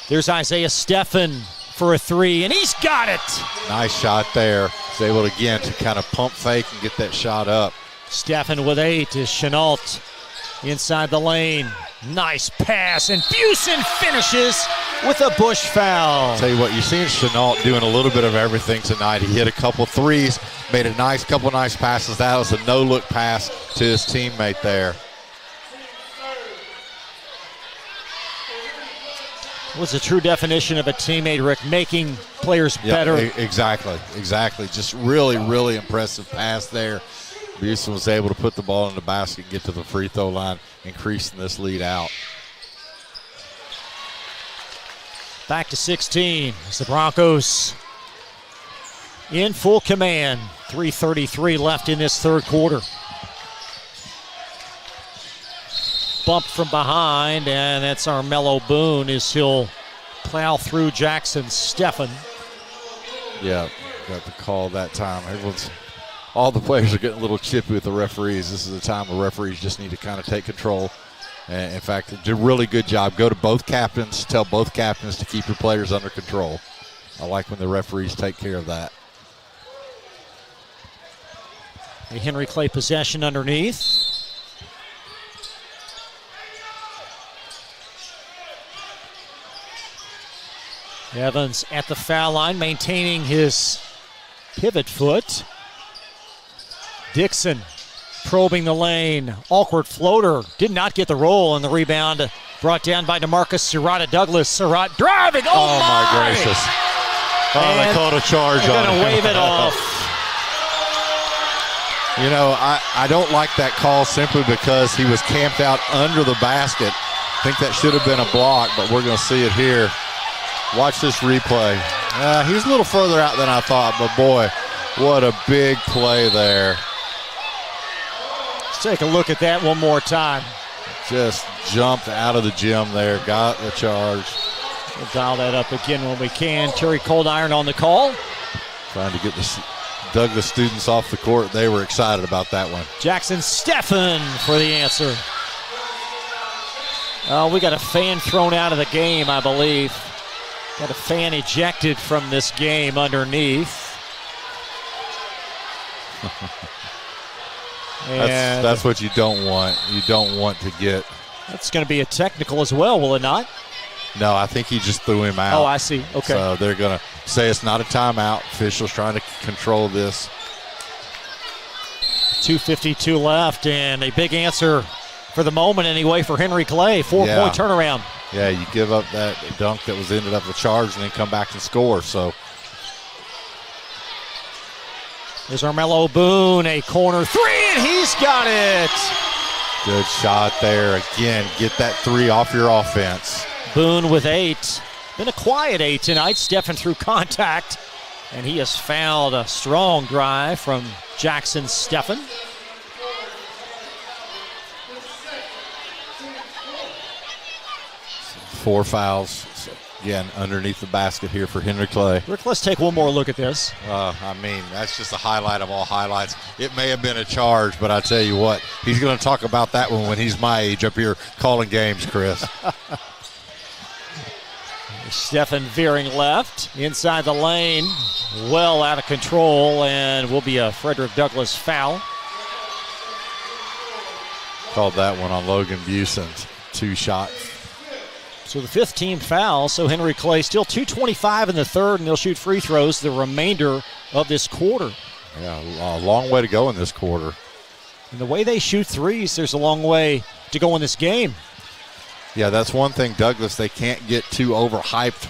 There's Isaiah Steffen for a 3, and he's got it. Nice shot there. He's able, again, to kind of pump fake and get that shot up. Steffen with 8 is Chenault inside the lane. Nice pass, and Busen finishes with a Bush foul. Tell you what, you're seeing Chenault doing a little bit of everything tonight. He hit a couple threes, made a couple nice passes. That was a no-look pass to his teammate there. What's the true definition of a teammate, Rick? Making players better. Exactly. Just really, really impressive pass there. Busen was able to put the ball in the basket and get to the free throw line, increasing this lead out. Back to 16 as the Broncos in full command. 3:33 left in this third quarter. Bumped from behind, and that's Armello Boone as he'll plow through Jackson Steffen. Yeah, got the call that time. All the players are getting a little chippy with the referees. This is a time where referees just need to kind of take control. And in fact, they did a really good job. Go to both captains, tell both captains to keep your players under control. I like when the referees take care of that. A Henry Clay possession underneath. Evans at the foul line, maintaining his pivot foot. Dixon probing the lane. Awkward floater. Did not get the roll, and the rebound brought down by DeMarcus Surratt. Douglas Surratt driving. Oh my gracious. Oh, they called a charge on him. They're going to wave it off. You know, I don't like that call simply because he was camped out under the basket. I think that should have been a block, but we're going to see it here. Watch this replay. He was a little further out than I thought, but boy, what a big play there. Let's take a look at that one more time. Just jumped out of the gym there, got the charge. We'll dial that up again when we can. Terry Coldiron on the call. Trying to get the Douglas students off the court. They were excited about that one. Jackson Steffen for the answer. We got a fan thrown out of the game, I believe. Got a fan ejected from this game underneath. That's what you don't want. You don't want to get. That's going to be a technical as well, will it not? No, I think he just threw him out. Oh, I see. Okay. So they're going to say it's not a timeout. Officials trying to control this. 2:52 left, and a big answer for the moment anyway for Henry Clay. 4-point turnaround. Yeah, you give up that dunk that was ended up a charge and then come back and score. So there's Armello Boone, a corner three, and he's got it. Good shot there. Again, get that three off your offense. Boone with 8. Been a quiet 8 tonight. Steffen through contact, and he has fouled. A strong drive from Jackson Steffen. Four fouls. Again, underneath the basket here for Henry Clay. Rick, let's take one more look at this. I mean, that's just a highlight of all highlights. It may have been a charge, but I tell you what, he's going to talk about that one when he's my age up here calling games, Chris. Steffen veering left, inside the lane, well out of control, and will be a Frederick Douglass foul. Called that one on Logan Buson's 2 shot. So the 5th team foul, so Henry Clay still 2:25 in the third, and they'll shoot free throws the remainder of this quarter. Yeah, a long way to go in this quarter. And the way they shoot threes, there's a long way to go in this game. Yeah, that's one thing, Douglas. They can't get too overhyped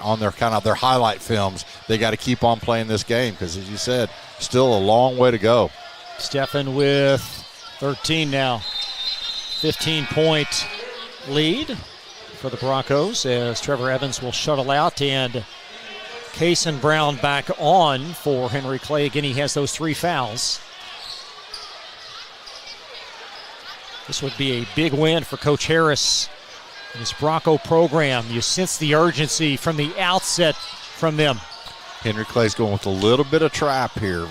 on their their highlight films. They got to keep on playing this game because, as you said, still a long way to go. Steffen with 13 now. 15-point lead for the Broncos as Trevor Evans will shuttle out, and Kason Brown back on for Henry Clay. Again, he has those 3 fouls. This would be a big win for Coach Harris and his Bronco program. You sense the urgency from the outset from them. Henry Clay's going with a little bit of trap here,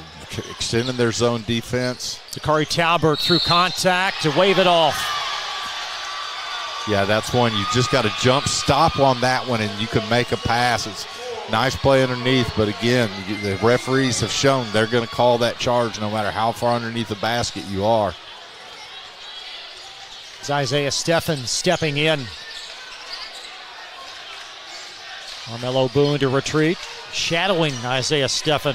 extending their zone defense. Dakari Talbert through contact to wave it off. Yeah, that's one. You just got to jump stop on that one, and you can make a pass. It's nice play underneath, but again, the referees have shown they're going to call that charge no matter how far underneath the basket you are. It's Isaiah Steffen stepping in. Armello Boone to retreat, shadowing Isaiah Steffen.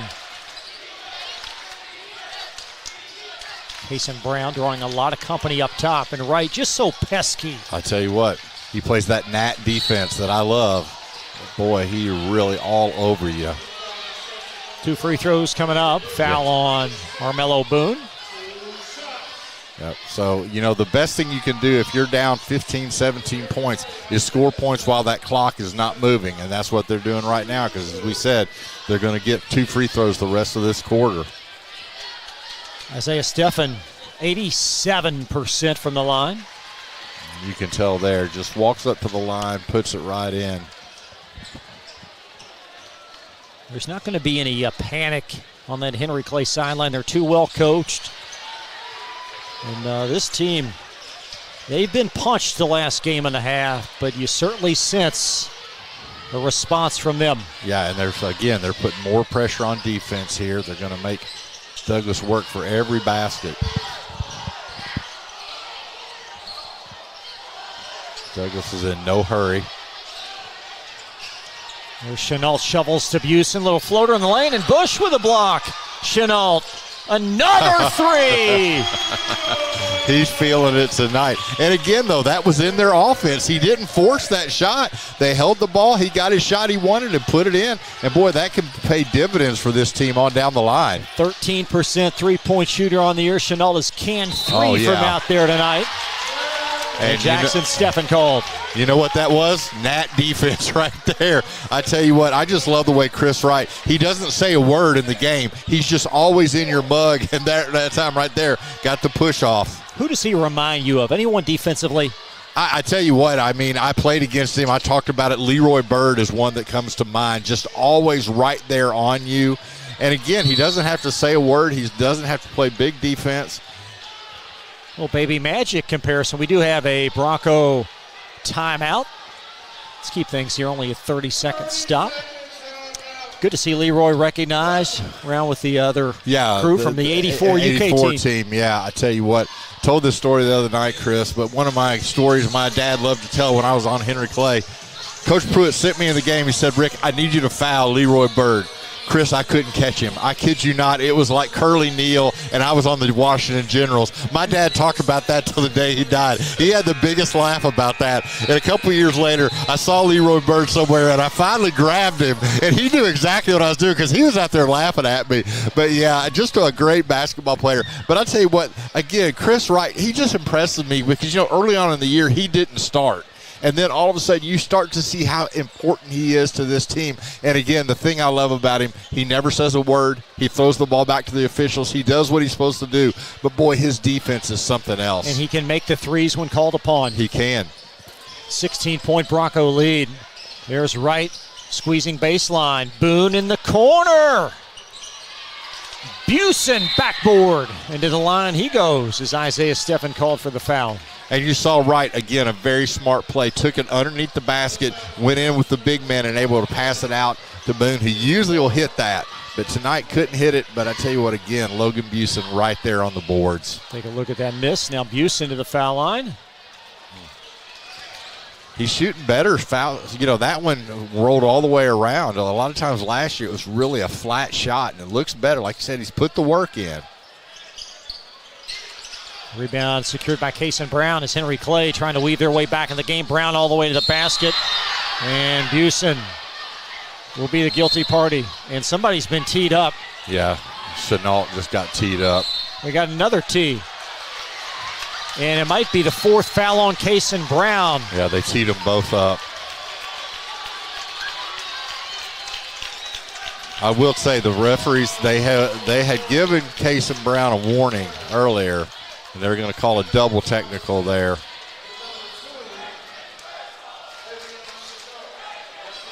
Kason Brown drawing a lot of company up top and right, just so pesky. I tell you what, he plays that Nat defense that I love. Boy, he really all over you. 2 free throws coming up. Foul on Armello Boone. Yep. So, the best thing you can do if you're down 15, 17 points is score points while that clock is not moving, and that's what they're doing right now because, as we said, they're going to get 2 free throws the rest of this quarter. Isaiah Steffen, 87% from the line. You can tell there, just walks up to the line, puts it right in. There's not going to be any panic on that Henry Clay sideline. They're too well coached. And this team, they've been punched the last game and a half, but you certainly sense a response from them. Yeah, and they're putting more pressure on defense here. They're going to make Douglas work for every basket. Douglas is in no hurry. There's Chenault, shovels to Buson, little floater in the lane, and Bush with a block. Chenault, another 3. He's feeling it tonight. And again, though, that was in their offense. He didn't force that shot. They held the ball. He got his shot he wanted and put it in. And, boy, that can pay dividends for this team on down the line. 13% three-point shooter on the year. Chenault is can 3 from out there tonight. And Jackson Steffen called. You know what that was? Nat defense right there. I tell you what, I just love the way Chris Wright, he doesn't say a word in the game. He's just always in your mug, and that time right there got the push off. Who does he remind you of? Anyone defensively? I tell you what, I mean, I played against him. I talked about it. Leroy Bird is one that comes to mind, just always right there on you. And again, he doesn't have to say a word. He doesn't have to play big defense. Well, Baby Magic comparison. We do have a Bronco timeout. Let's keep things here, only a 30-second stop. Good to see Leroy recognized around with the other crew from the 84 UK team. Yeah, I tell you what, told this story the other night, Chris, but one of my stories my dad loved to tell when I was on Henry Clay, Coach Pruitt sent me in the game. He said, Rick, I need you to foul Leroy Bird. Chris, I couldn't catch him. I kid you not. It was like Curly Neal, and I was on the Washington Generals. My dad talked about that till the day he died. He had the biggest laugh about that. And a couple years later, I saw Leroy Bird somewhere, and I finally grabbed him, and he knew exactly what I was doing because he was out there laughing at me. But, yeah, just a great basketball player. But I'll tell you what, again, Chris Wright, he just impresses me because, early on in the year, he didn't start. And then all of a sudden you start to see how important he is to this team. And, again, the thing I love about him, he never says a word. He throws the ball back to the officials. He does what he's supposed to do. But, boy, his defense is something else. And he can make the threes when called upon. He can. 16-point Bronco lead. There's Wright squeezing baseline. Boone in the corner. Busen backboard. And to the line he goes as Isaiah Steffen called for the foul. And you saw Wright, again, a very smart play. Took it underneath the basket, went in with the big man and able to pass it out to Boone, who usually will hit that. But tonight couldn't hit it. But I tell you what, again, Logan Busen right there on the boards. Take a look at that miss. Now Busen to the foul line. He's shooting better fouls. That one rolled all the way around. A lot of times last year it was really a flat shot, and it looks better. Like you said, he's put the work in. Rebound secured by Kason Brown as Henry Clay trying to weave their way back in the game. Brown all the way to the basket. And Busen will be the guilty party. And somebody's been teed up. Yeah, Chenault just got teed up. We got another tee. And it might be the fourth foul on Kason Brown. Yeah, they teed them both up. I will say the referees, they had given Kason Brown a warning earlier. And they're going to call a double technical there.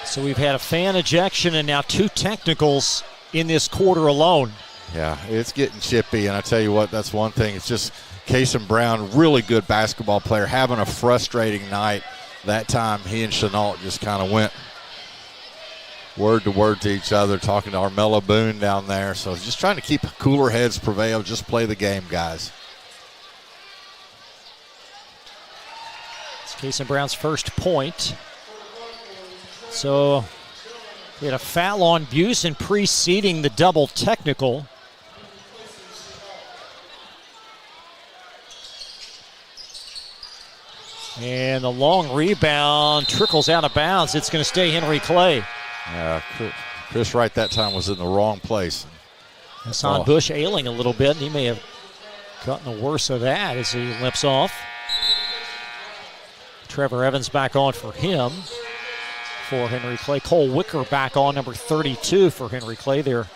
So we've had a fan ejection and now 2 technicals in this quarter alone. Yeah, it's getting chippy. And I tell you what, that's one thing. It's just Kason Brown, really good basketball player, having a frustrating night. That time he and Chenault just kind of went word to word to each other, talking to Armello Boone down there. So just trying to keep cooler heads prevail. Just play the game, guys. Kason Brown's first point. So we had a foul on Busen preceding the double technical. And the long rebound trickles out of bounds. It's going to stay Henry Clay. Yeah, Chris Wright that time was in the wrong place. Hassan Bush ailing a little bit. He may have gotten the worst of that as he limps off. Trevor Evans back on for him for Henry Clay. Cole Wicker back on, number 32 for Henry Clay, their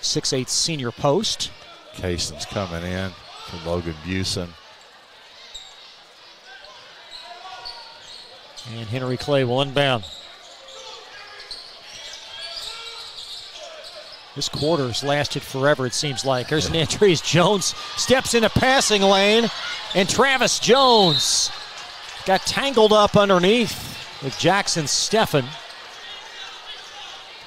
6'8 senior post. Kason's coming in for Logan Busen. And Henry Clay will inbound. This quarter's lasted forever, it seems like. There's Nantrese Jones, steps in a passing lane, and Travis Jones got tangled up underneath with Jackson Steffen.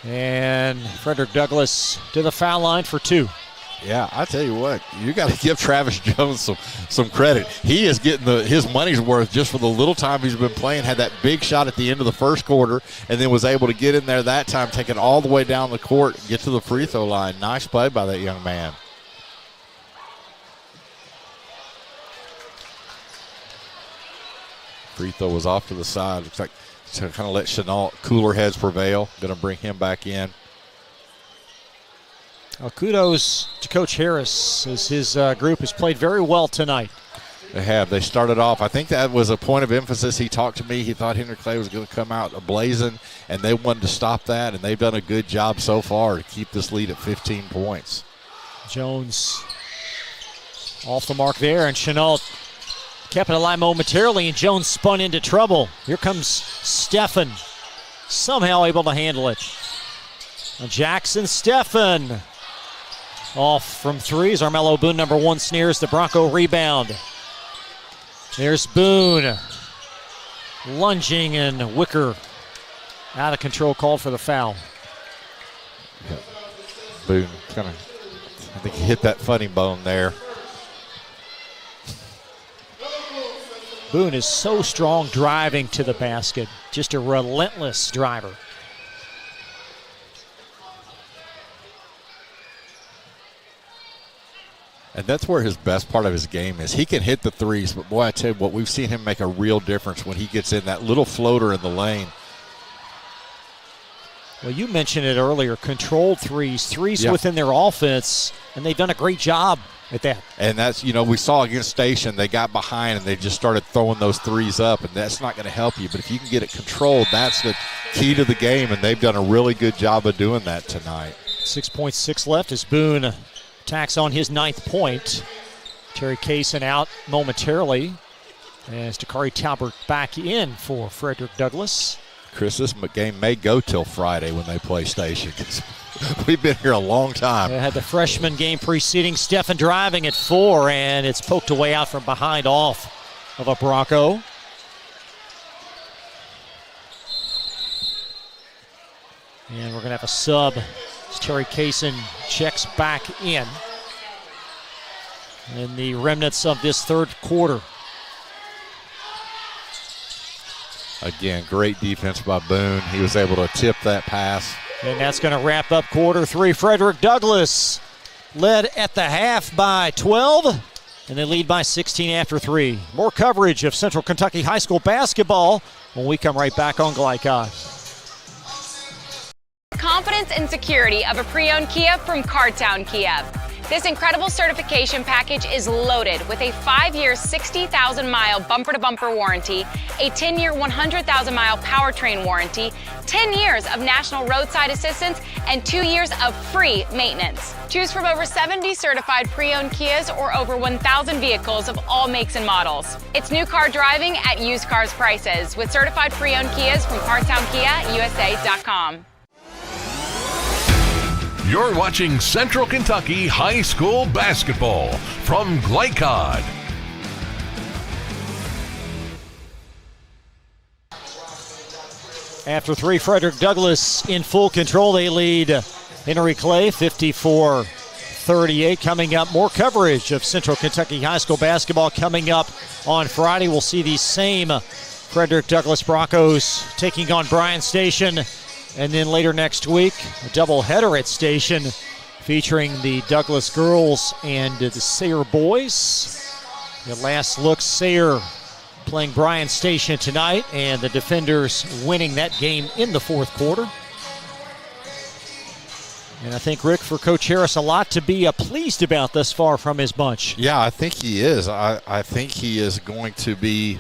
And Frederick Douglass to the foul line for 2. Yeah, I tell you what, you got to give Travis Jones some credit. He is getting his money's worth just for the little time he's been playing. Had that big shot at the end of the first quarter and then was able to get in there that time, take it all the way down the court, get to the free throw line. Nice play by that young man. Free throw was off to the side. Looks like to kind of let Chenault cooler heads prevail. Going to bring him back in. Well, kudos to Coach Harris as his group has played very well tonight. They have. They started off. I think that was a point of emphasis. He talked to me. He thought Henry Clay was going to come out ablazing, and they wanted to stop that, and they've done a good job so far to keep this lead at 15 points. Jones off the mark there, and Chenault kept it alive momentarily, and Jones spun into trouble. Here comes Steffen, somehow able to handle it. Jackson Steffen off from 3 as Armello Boone, number 1, snares the Bronco rebound. There's Boone. lunging, and Wicker out of control, called for the foul. Yeah. Boone I think he hit that funny bone there. Boone is so strong driving to the basket. Just a relentless driver. And that's where his best part of his game is. He can hit the threes, but boy, I tell you what, we've seen him make a real difference when he gets in that little floater in the lane. Well, you mentioned it earlier, controlled threes Yeah. within their offense, and they've done a great job at that. And that's, we saw against Station, they got behind and they just started throwing those threes up, and that's not going to help you. But if you can get it controlled, that's the key to the game, and they've done a really good job of doing that tonight. 6.6 left as Boone tacks on his 9th point. Terry Kaysen out momentarily as Dakari Talbert back in for Frederick Douglass. Chris, this game may go till Friday when they play Station. We've been here a long time. They had the freshman game preceding. Stephen driving at 4, and it's poked away out from behind off of a Bronco. And we're going to have a sub as Terry Kaysen checks back in the remnants of this third quarter. Again, great defense by Boone. He was able to tip that pass. And that's going to wrap up quarter 3. Frederick Douglass led at the half by 12, and they lead by 16 after 3. More coverage of Central Kentucky High School basketball when we come right back on Glycod. Confidence and security of a pre-owned Kia from Cardtown Kia. This incredible certification package is loaded with a 5-year, 60,000-mile bumper-to-bumper warranty, a 10-year, 100,000-mile powertrain warranty, 10 years of national roadside assistance, and 2 years of free maintenance. Choose from over 70 certified pre-owned Kias or over 1,000 vehicles of all makes and models. It's new car driving at used cars prices with certified pre-owned Kias from CartownKiaUSA.com. You're watching Central Kentucky High School basketball from Glycod. After 3, Frederick Douglass in full control. They lead Henry Clay 54-38. Coming up, more coverage of Central Kentucky High School basketball coming up on Friday. We'll see these same Frederick Douglass Broncos taking on Bryan Station. And then later next week, a doubleheader at Station featuring the Douglass girls and the Sayre boys. The last look, Sayre playing Bryan Station tonight, and the Defenders winning that game in the fourth quarter. And I think, Rick, for Coach Harris, a lot to be pleased about thus far from his bunch. Yeah, I think he is. I think he is going to be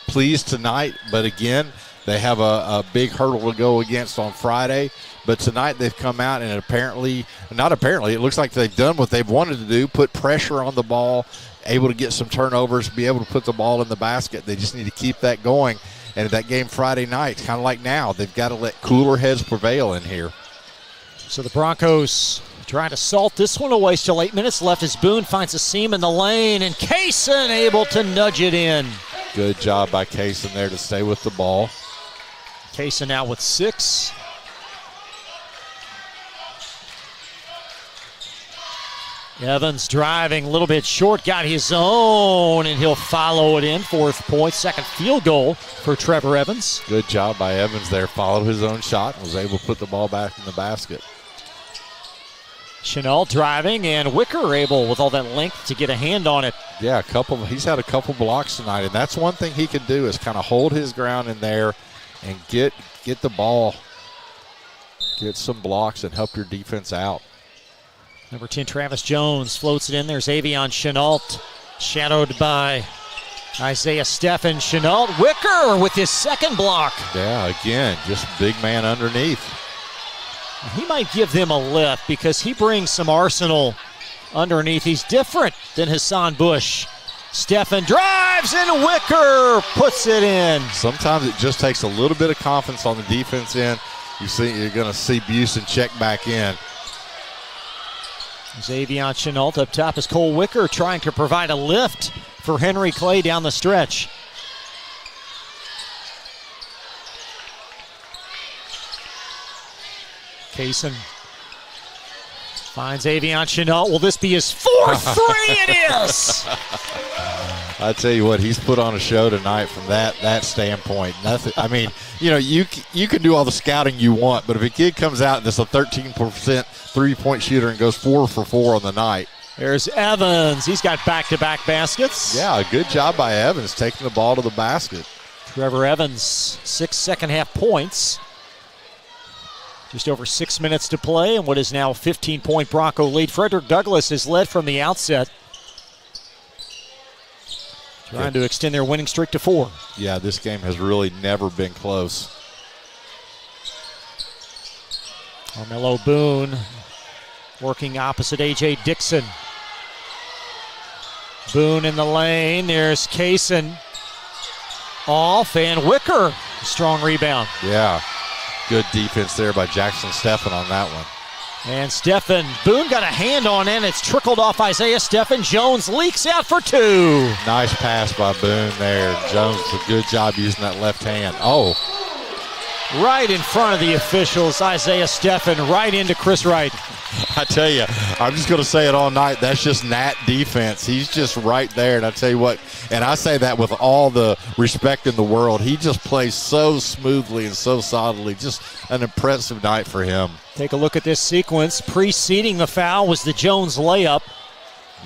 pleased tonight, but again, they have a big hurdle to go against on Friday. But tonight they've come out and it looks like they've done what they've wanted to do, put pressure on the ball, able to get some turnovers, be able to put the ball in the basket. They just need to keep that going. And that game Friday night, kind of like now, they've got to let cooler heads prevail in here. So the Broncos trying to salt this one away. Still 8 minutes left as Boone finds a seam in the lane, and Kaysen able to nudge it in. Good job by Kaysen there to stay with the ball. Kaysen now with 6. Evans driving a little bit short, got his own, and he'll follow it in. 4th point, second field goal for Trevor Evans. Good job by Evans there. Followed his own shot and was able to put the ball back in the basket. Chenault driving, and Wicker able, with all that length, to get a hand on it. Yeah, he's had a couple blocks tonight, and that's one thing he can do is kind of hold his ground in there and get the ball, get some blocks and help your defense out. Number 10, Travis Jones floats it in. There's Avion Chenault, shadowed by Isaiah Steffen. Chenault, Wicker with his second block. Yeah, again, just big man underneath. He might give them a lift because he brings some arsenal underneath. He's different than Hassan Bush. Steffen drives, and Wicker puts it in. Sometimes it just takes a little bit of confidence on the defense end. You're going to see Busen check back in. Avion Chenault up top is Cole Wicker trying to provide a lift for Henry Clay down the stretch. Kaysen finds Avion Chenault. Will this be his fourth three? It is! I tell you what, he's put on a show tonight from that standpoint. Nothing. I mean, you can do all the scouting you want, but if a kid comes out and is a 13% three-point shooter and goes 4 for 4 on the night. There's Evans. He's got back-to-back baskets. Yeah, good job by Evans taking the ball to the basket. Trevor Evans, 6 second-half points. Just over 6 minutes to play, and what is now a 15-point Bronco lead. Frederick Douglass has led from the outset, trying to extend their winning streak to 4. Yeah, this game has really never been close. Carmelo Boone working opposite A.J. Dixon. Boone in the lane. There's Kaysen off, and Wicker. Strong rebound. Yeah, good defense there by Jackson Steffen on that one. And Steffen, Boone got a hand on it. It's trickled off Isaiah Steffen. Jones leaks out for 2. Nice pass by Boone there. Jones did a good job using that left hand. Oh. Right in front of the officials, Isaiah Steffen right into Chris Wright. I tell you, I'm just going to say it all night. That's just Nat defense. He's just right there. And I tell you what, and I say that with all the respect in the world. He just plays so smoothly and so solidly. Just an impressive night for him. Take a look at this sequence. Preceding the foul was the Jones layup.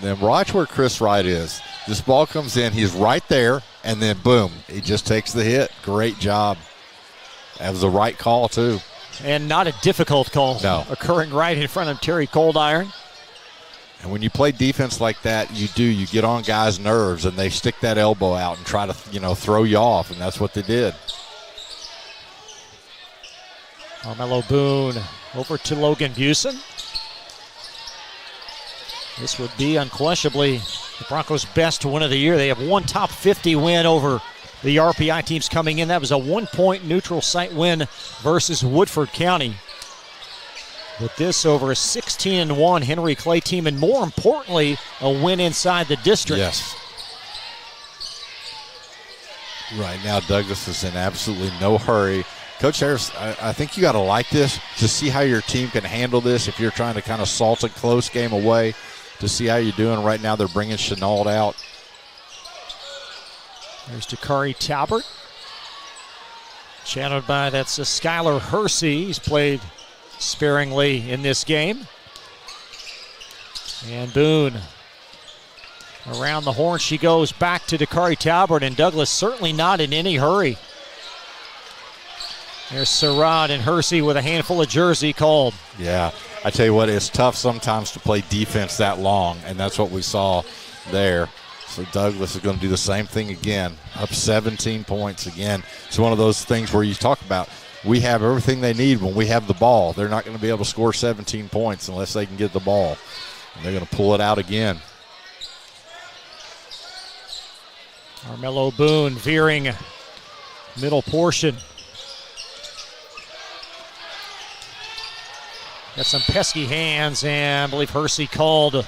Then watch where Chris Wright is. This ball comes in. He's right there. And then, boom, he just takes the hit. Great job. That was the right call, too. And not a difficult call. No. Occurring right in front of Terry Coldiron. And when you play defense like that, you get on guys' nerves, and they stick that elbow out and try to, throw you off, and that's what they did. Carmelo Boone over to Logan Busen. This would be unquestionably the Broncos' best win of the year. They have one top 50 win over the RPI teams coming in. That was a 1-point neutral site win versus Woodford County. But this over a 16-1 Henry Clay team, and more importantly, a win inside the district. Yes. Right now, Douglas is in absolutely no hurry. Coach Harris, I think you got to like this to see how your team can handle this if you're trying to kind of salt a close game away, to see how you're doing. Right now, they're bringing Chenault out. There's Dakari Talbert. Shadowed by, that's Skylar Hersey. He's played sparingly in this game. And Boone. Around the horn she goes, back to Dakari Talbert, and Douglas certainly not in any hurry. There's Sarad and Hersey with a handful of jersey called. Yeah, I tell you what, it's tough sometimes to play defense that long, and that's what we saw there. So Douglas is going to do the same thing again, up 17 points again. It's one of those things where you talk about we have everything they need when we have the ball. They're not going to be able to score 17 points unless they can get the ball. And they're going to pull it out again. Carmelo Boone veering middle portion. Got some pesky hands, and I believe Hersey called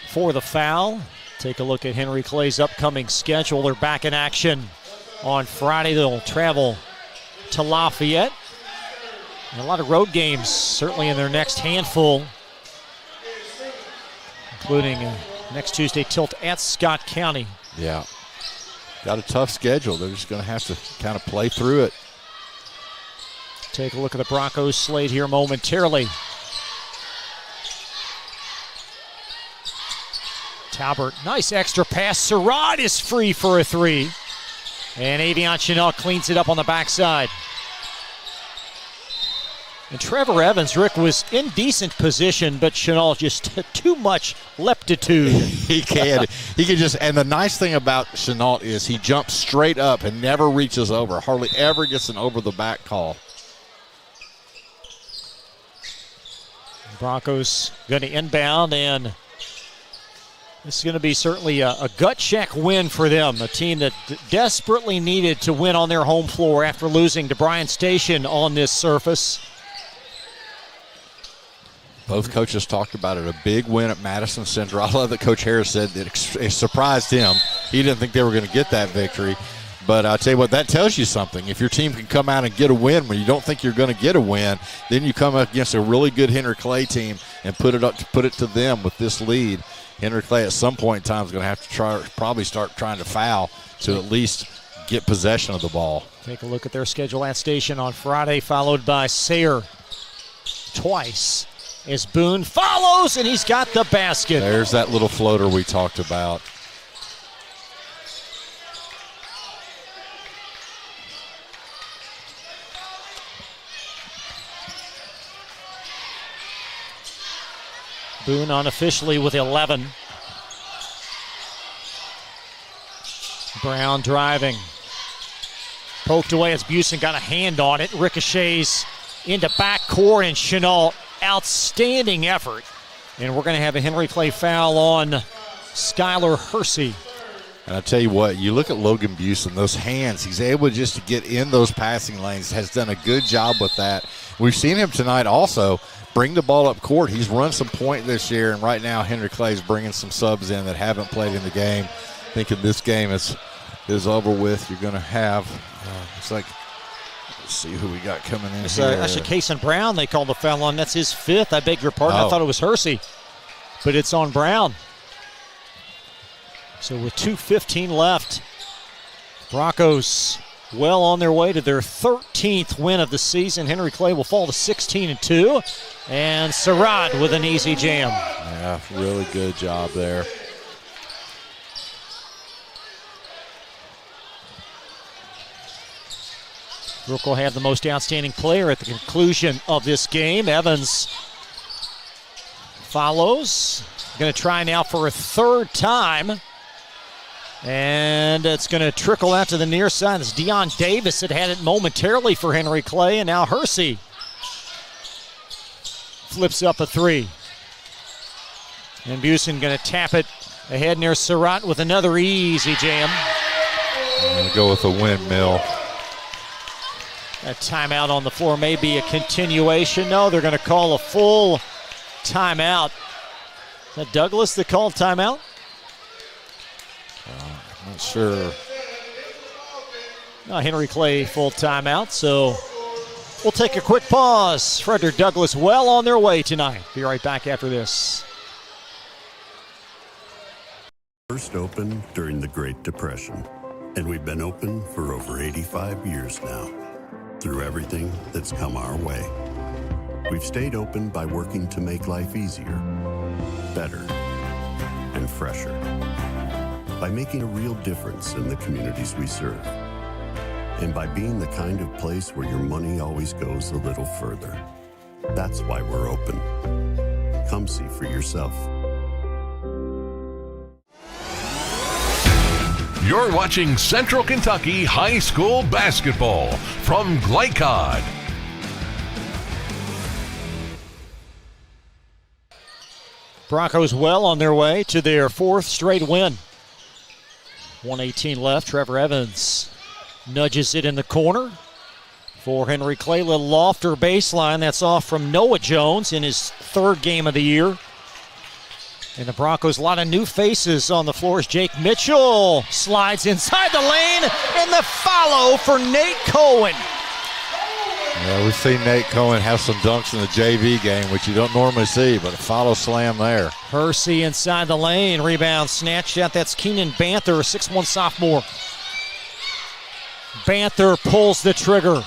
for the foul. Take a look at Henry Clay's upcoming schedule. They're back in action on Friday. They'll travel to Lafayette. And a lot of road games, certainly in their next handful, including next Tuesday tilt at Scott County. Yeah. Got a tough schedule. They're just going to have to kind of play through it. Take a look at the Broncos slate here momentarily. Talbert, nice extra pass. Sarad is free for a 3. And Avion Chenault cleans it up on the backside. And Trevor Evans, Rick, was in decent position, but Chenault just too much leptitude. He can just, and the nice thing about Chenault is he jumps straight up and never reaches over. Hardly ever gets an over the back call. Broncos going to inbound, and this is going to be certainly a gut check win for them, a team that desperately needed to win on their home floor after losing to Bryan Station on this surface. Both coaches talked about it, a big win at Madison Central. I love that Coach Harris said that it surprised him. He didn't think they were going to get that victory. But I'll tell you what, that tells you something. If your team can come out and get a win when you don't think you're going to get a win, then you come up against a really good Henry Clay team and put it to them with this lead. Henry Clay at some point in time is going to have to probably start trying to foul to at least get possession of the ball. Take a look at their schedule at Station on Friday, followed by Sayre twice. As Boone follows, and he's got the basket. There's that little floater we talked about. Boone unofficially with 11. Brown driving. Poked away as Busen got a hand on it. Ricochets into backcourt, and Chenal, outstanding effort. And we're going to have a Henry Clay foul on Skylar Hersey. And I'll tell you what, you look at Logan Busen, those hands, he's able just to get in those passing lanes, has done a good job with that. We've seen him tonight also bring the ball up court. He's run some point this year, and right now Henry Clay's bringing some subs in that haven't played in the game. Thinking this game is over with. You're going to have, it's like, let's see who we got coming in it's here. Actually, Kason Brown, they called the foul on. That's his fifth. I beg your pardon. Oh. I thought it was Hersey, but it's on Brown. So with 2:15 left, Broncos well on their way to their 13th win of the season. Henry Clay will fall to 16-2, and Surratt with an easy jam. Yeah, really good job there. Brooke will have the most outstanding player at the conclusion of this game. Evans follows. Going to try now for a third time. And it's going to trickle out to the near side. It's Deion Davis that had it momentarily for Henry Clay, and now Hersey flips up a three. And Busen going to tap it ahead near Surratt with another easy jam. I'm going to go with a windmill. That timeout on the floor may be a continuation. No, they're going to call a full timeout. Is that Douglas that called timeout? I'm not sure. No, Henry Clay full timeout, so we'll take a quick pause. Frederick Douglass well on their way tonight. Be right back after this. First opened during the Great Depression, and we've been open for over 85 years now. Through everything that's come our way, we've stayed open by working to make life easier, better, and fresher. By making a real difference in the communities we serve. And by being the kind of place where your money always goes a little further. That's why we're open. Come see for yourself. You're watching Central Kentucky High School Basketball from Glycod. Broncos well on their way to their fourth straight win. 1:18 left. Trevor Evans nudges it in the corner for Henry Clay. Little lofter baseline. That's off from Noah Jones in his third game of the year. And the Broncos, a lot of new faces on the floor as Jake Mitchell slides inside the lane, and the follow for Nate Cohen. Yeah, we've seen Nate Cohen have some dunks in the JV game, which you don't normally see, but a follow slam there. Hersey inside the lane, rebound snatched out. That's Keenan Banther, a 6'1 sophomore. Banther pulls the trigger.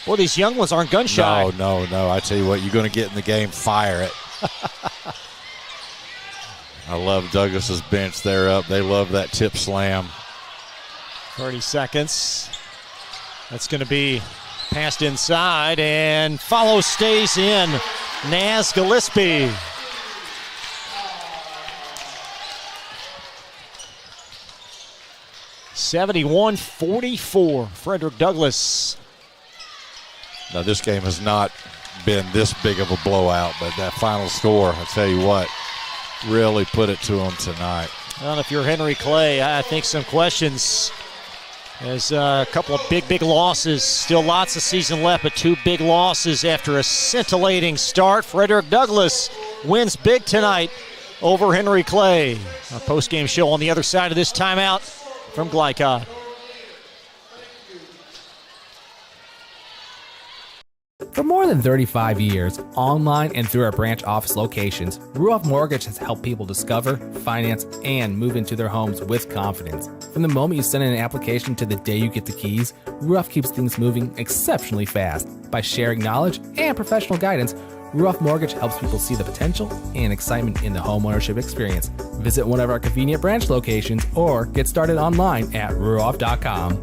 Boy, these young ones aren't gun shy. No. I tell you what, you're going to get in the game, fire it. I love Douglas's bench there up. They love that tip slam. 30 seconds. That's going to be passed inside, and follow stays in. Naz Gillespie. (71-44). Frederick Douglass. Now, this game has not been this big of a blowout, but that final score, I'll tell you what, really put it to them tonight. Well, if you're Henry Clay, I think some questions. There's a couple of big losses. Still lots of season left, but two big losses after a scintillating start. Frederick Douglass wins big tonight over Henry Clay. Our post-game show on the other side of this timeout from Glycod. For more than 35 years, online and through our branch office locations, Ruoff Mortgage has helped people discover, finance, and move into their homes with confidence. From the moment you send in an application to the day you get the keys, Ruoff keeps things moving exceptionally fast. By sharing knowledge and professional guidance, Ruoff Mortgage helps people see the potential and excitement in the homeownership experience. Visit one of our convenient branch locations or get started online at ruoff.com.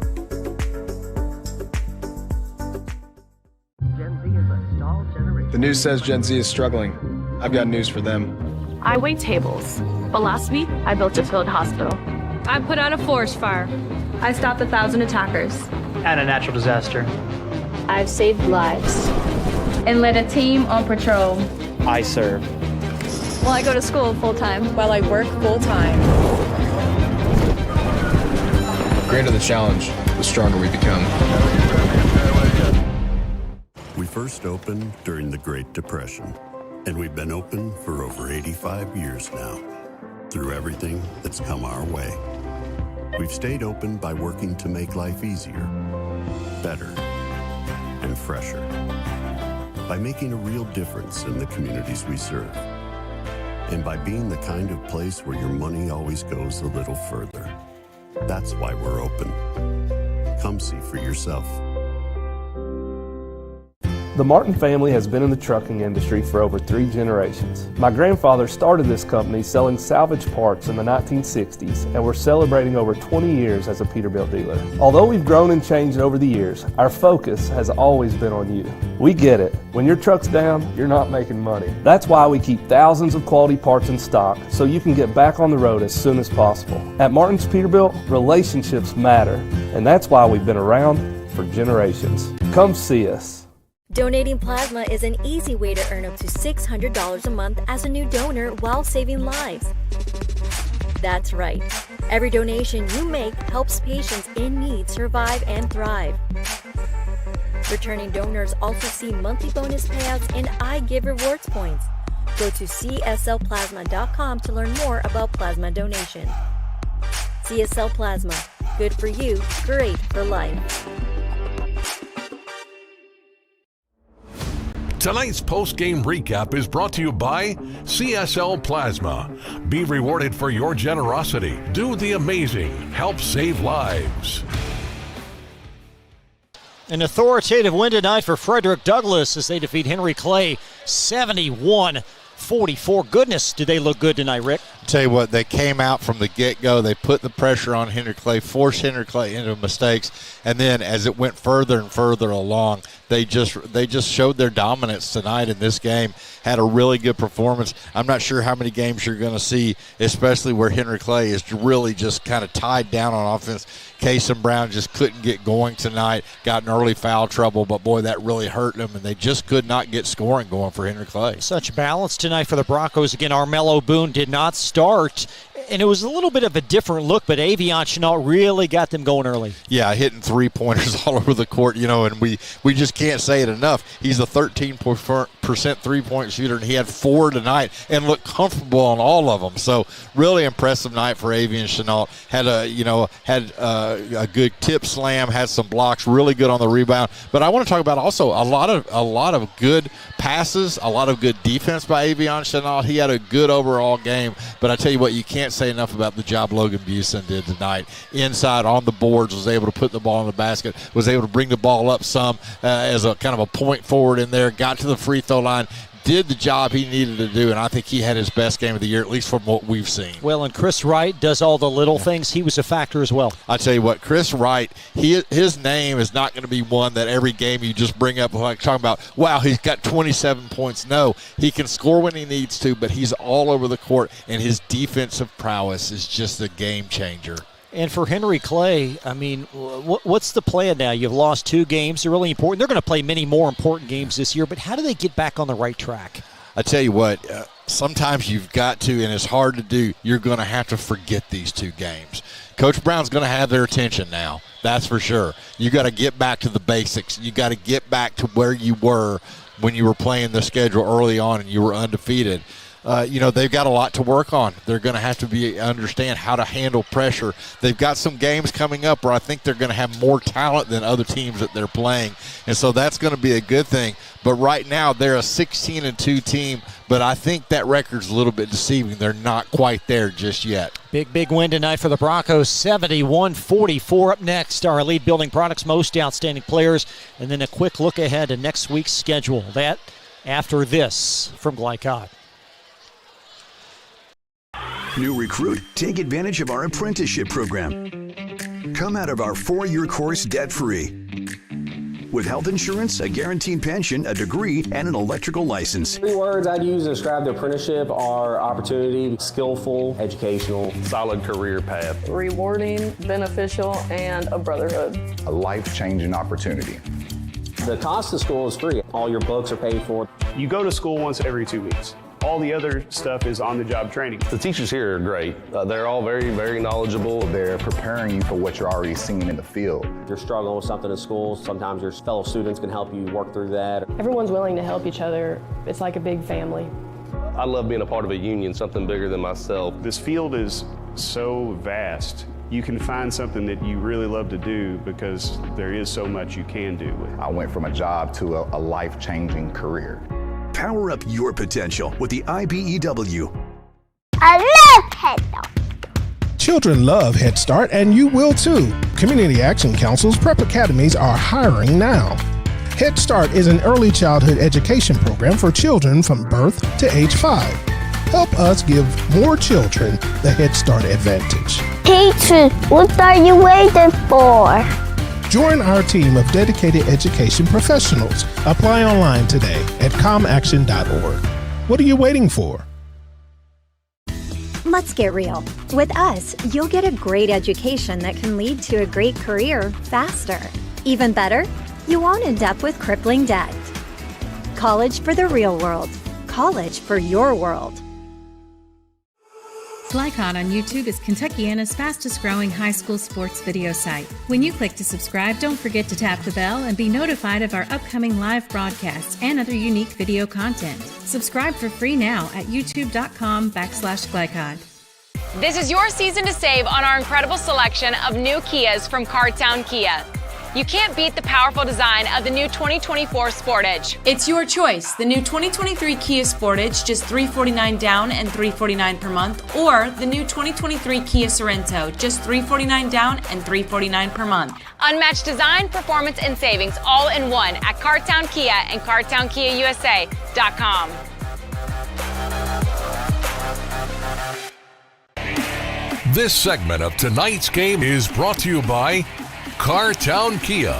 The news says Gen Z is struggling. I've got news for them. I wait tables, but last week I built a field hospital. I put out a forest fire. I stopped 1,000 attackers. And a natural disaster. I've saved lives and led a team on patrol. I serve. Well, I go to school full-time. While I work full-time. The greater the challenge, the stronger we become. We first opened during the Great Depression, and we've been open for over 85 years now. Through everything that's come our way, we've stayed open by working to make life easier, better, and fresher. By making a real difference in the communities we serve. And by being the kind of place where your money always goes a little further. That's why we're open. Come see for yourself. The Martin family has been in the trucking industry for over 3 generations. My grandfather started this company selling salvage parts in the 1960s, and we're celebrating over 20 years as a Peterbilt dealer. Although we've grown and changed over the years, our focus has always been on you. We get it. When your truck's down, you're not making money. That's why we keep thousands of quality parts in stock so you can get back on the road as soon as possible. At Martin's Peterbilt, relationships matter, and that's why we've been around for generations. Come see us. Donating plasma is an easy way to earn up to $600 a month as a new donor while saving lives. That's right. Every donation you make helps patients in need survive and thrive. Returning donors also see monthly bonus payouts and I Give rewards points. Go to cslplasma.com to learn more about plasma donation. CSL Plasma. Good for you, great for life. Tonight's post-game recap is brought to you by CSL Plasma. Be rewarded for your generosity. Do the amazing. Help save lives. An authoritative win tonight for Frederick Douglass as they defeat Henry Clay 71-44. Goodness, did they look good tonight, Rick? Tell you what, they came out from the get-go. They put the pressure on Henry Clay, forced Henry Clay into mistakes, and then as it went further and further along, they just showed their dominance tonight in this game. Had a really good performance. I'm not sure how many games you're going to see, especially where Henry Clay is really just kind of tied down on offense. Cason Brown just couldn't get going tonight, got in early foul trouble, but boy, that really hurt them, and they just could not get scoring going for Henry Clay. Such balance tonight for the Broncos. Again, Armello Boone did not start, and it was a little bit of a different look, but Avion Chenault really got them going early. Yeah, hitting three-pointers all over the court, and we just can't say it enough. He's a 13% three-point shooter, and he had 4 tonight and looked comfortable on all of them. So really impressive night for Avion Chenault. Had a good tip slam, had some blocks, really good on the rebound. But I want to talk about also a lot of good passes, a lot of good defense by Avion Chenault. He had a good overall game. But I tell you what, you can't say enough about the job Logan Busen did tonight. Inside on the boards, was able to put the ball in the basket, was able to bring the ball up some as a kind of a point forward in there, got to the free throw line, did the job he needed to do, and I think he had his best game of the year, at least from what we've seen. Well, and Chris Wright does all the little things. He was a factor as well. I tell you what, Chris Wright, his name is not going to be one that every game you just bring up like talking about, wow, he's got 27 points. No, he can score when he needs to, but he's all over the court, and his defensive prowess is just a game changer. And for Henry Clay, I mean, what's the plan now? You've lost 2 games. They're really important. They're going to play many more important games this year, but how do they get back on the right track? I tell you what, sometimes you've got to, and it's hard to do, you're going to have to forget these 2 games. Coach Brown's going to have their attention now, that's for sure. You got to get back to the basics. You got to get back to where you were when you were playing the schedule early on and you were undefeated. they've got a lot to work on. They're going to have to understand how to handle pressure. They've got some games coming up where I think they're going to have more talent than other teams that they're playing, and so that's going to be a good thing. But right now they're a 16-2 team, but I think that record's a little bit deceiving. They're not quite there just yet. Big win tonight for the Broncos, 71-44. Up next, our Elite Building Products Most Outstanding Players, and then a quick look ahead to next week's schedule. That after this from Glycod. New recruit, take advantage of our apprenticeship program. Come out of our 4-year course debt-free. With health insurance, a guaranteed pension, a degree, and an electrical license. 3 words I'd use to describe the apprenticeship are opportunity, skillful, educational, solid career path, rewarding, beneficial, and a brotherhood. A life-changing opportunity. The cost of school is free. All your books are paid for. You go to school once every 2 weeks. All the other stuff is on-the-job training. The teachers here are great. They're all very, very knowledgeable. They're preparing you for what you're already seeing in the field. If you're struggling with something in school, sometimes your fellow students can help you work through that. Everyone's willing to help each other. It's like a big family. I love being a part of a union, something bigger than myself. This field is so vast. You can find something that you really love to do because there is so much you can do with it. I went from a job to a life-changing career. Power up your potential with the IBEW. I love Head Start. Children love Head Start, and you will too. Community Action Council's prep academies are hiring now. Head Start is an early childhood education program for children from birth to age 5. Help us give more children the Head Start advantage. Teacher, what are you waiting for? Join our team of dedicated education professionals. Apply online today at comaction.org. What are you waiting for? Let's get real. With us, you'll get a great education that can lead to a great career faster. Even better, you won't end up with crippling debt. College for the real world. College for your world. Glycod on YouTube is Kentuckiana's fastest growing high school sports video site. When you click to subscribe, don't forget to tap the bell and be notified of our upcoming live broadcasts and other unique video content. Subscribe for free now at youtube.com/Glycod. This is your season to save on our incredible selection of new Kias from Cardtown Kia. You can't beat the powerful design of the new 2024 Sportage. It's your choice. The new 2023 Kia Sportage, just $349 down and $349 per month, or the new 2023 Kia Sorento, just $349 down and $349 per month. Unmatched design, performance, and savings all in one at Cardtown Kia and CardtownKiaUSA.com. This segment of tonight's game is brought to you by Cardtown Kia.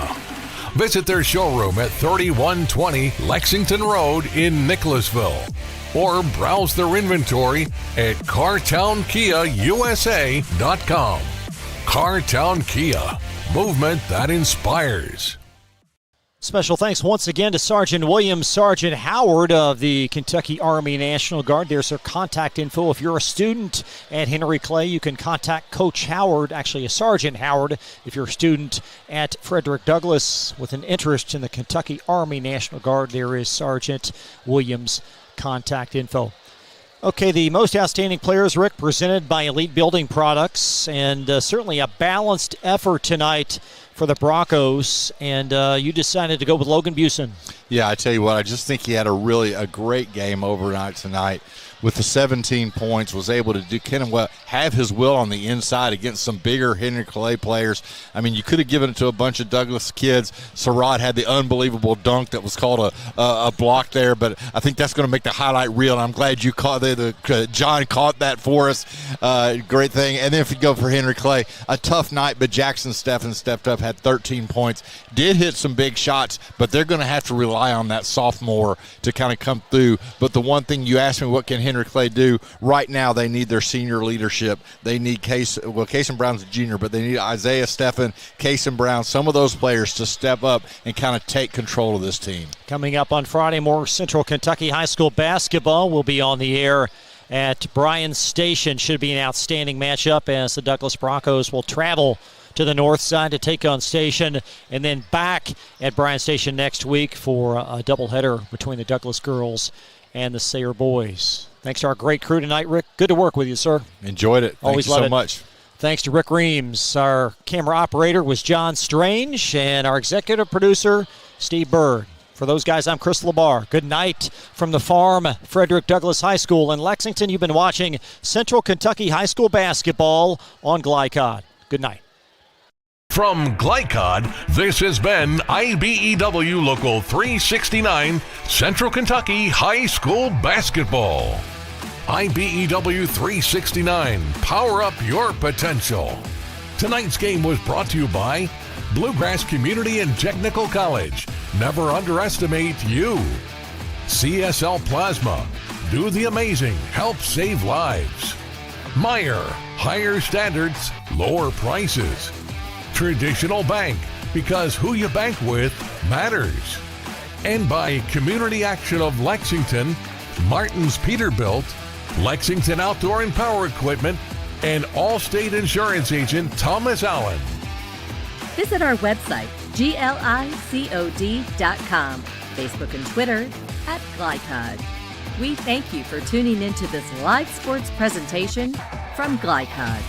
Visit their showroom at 3120 Lexington Road in Nicholasville, or browse their inventory at CardtownKiaUSA.com. Cardtown Kia, movement that inspires. Special thanks once again to Sergeant Williams, Sergeant Howard of the Kentucky Army National Guard. There's their contact info. If you're a student at Henry Clay, you can contact Coach Howard, actually a Sergeant Howard, if you're a student at Frederick Douglass with an interest in the Kentucky Army National Guard. There is Sergeant Williams' contact info. Okay, the most outstanding players, Rick, presented by Elite Building Products, and certainly a balanced effort tonight for the Broncos, and you decided to go with Logan Busen. Yeah, I tell you what, I just think he had a great game overnight tonight. With the 17 points, was able to have his will on the inside against some bigger Henry Clay players. I mean, you could have given it to a bunch of Douglas kids. Surratt had the unbelievable dunk that was called a block there, but I think that's going to make the highlight reel, and I'm glad you caught John caught that for us. Great thing. And then if you go for Henry Clay, a tough night, but Jackson Steffen stepped up, had 13 points, did hit some big shots, but they're going to have to rely on that sophomore to kind of come through. But the one thing you asked me, what can Henry Clay do? Right now, they need their senior leadership. They need Cason Brown's a junior, but they need Isaiah Steffen, Cason Brown, some of those players to step up and kind of take control of this team. Coming up on Friday, more Central Kentucky High School basketball will be on the air at Bryan Station. Should be an outstanding matchup as the Douglas Broncos will travel to the north side to take on Station, and then back at Bryan Station next week for a doubleheader between the Douglas girls and the Sayre boys. Thanks to our great crew tonight, Rick. Good to work with you, sir. Enjoyed it. Always Thank you love so much. Thanks to Rick Reams. Our camera operator was John Strange, and our executive producer, Steve Bird. For those guys, I'm Chris LaBar. Good night from the farm, Frederick Douglass High School in Lexington. You've been watching Central Kentucky High School basketball on Glycod. Good night. From Glycod, this has been IBEW Local 369, Central Kentucky High School Basketball. IBEW 369, power up your potential. Tonight's game was brought to you by Bluegrass Community and Technical College. Never underestimate you. CSL Plasma. Do the amazing. Help save lives. Meyer. Higher standards, lower prices. Traditional Bank. Because who you bank with matters. And by Community Action of Lexington, Martin's Peterbilt, Lexington Outdoor and Power Equipment, and Allstate Insurance Agent Thomas Allen. Visit our website, glicod.com, Facebook and Twitter @Glycod. We thank you for tuning into this live sports presentation from Glycod.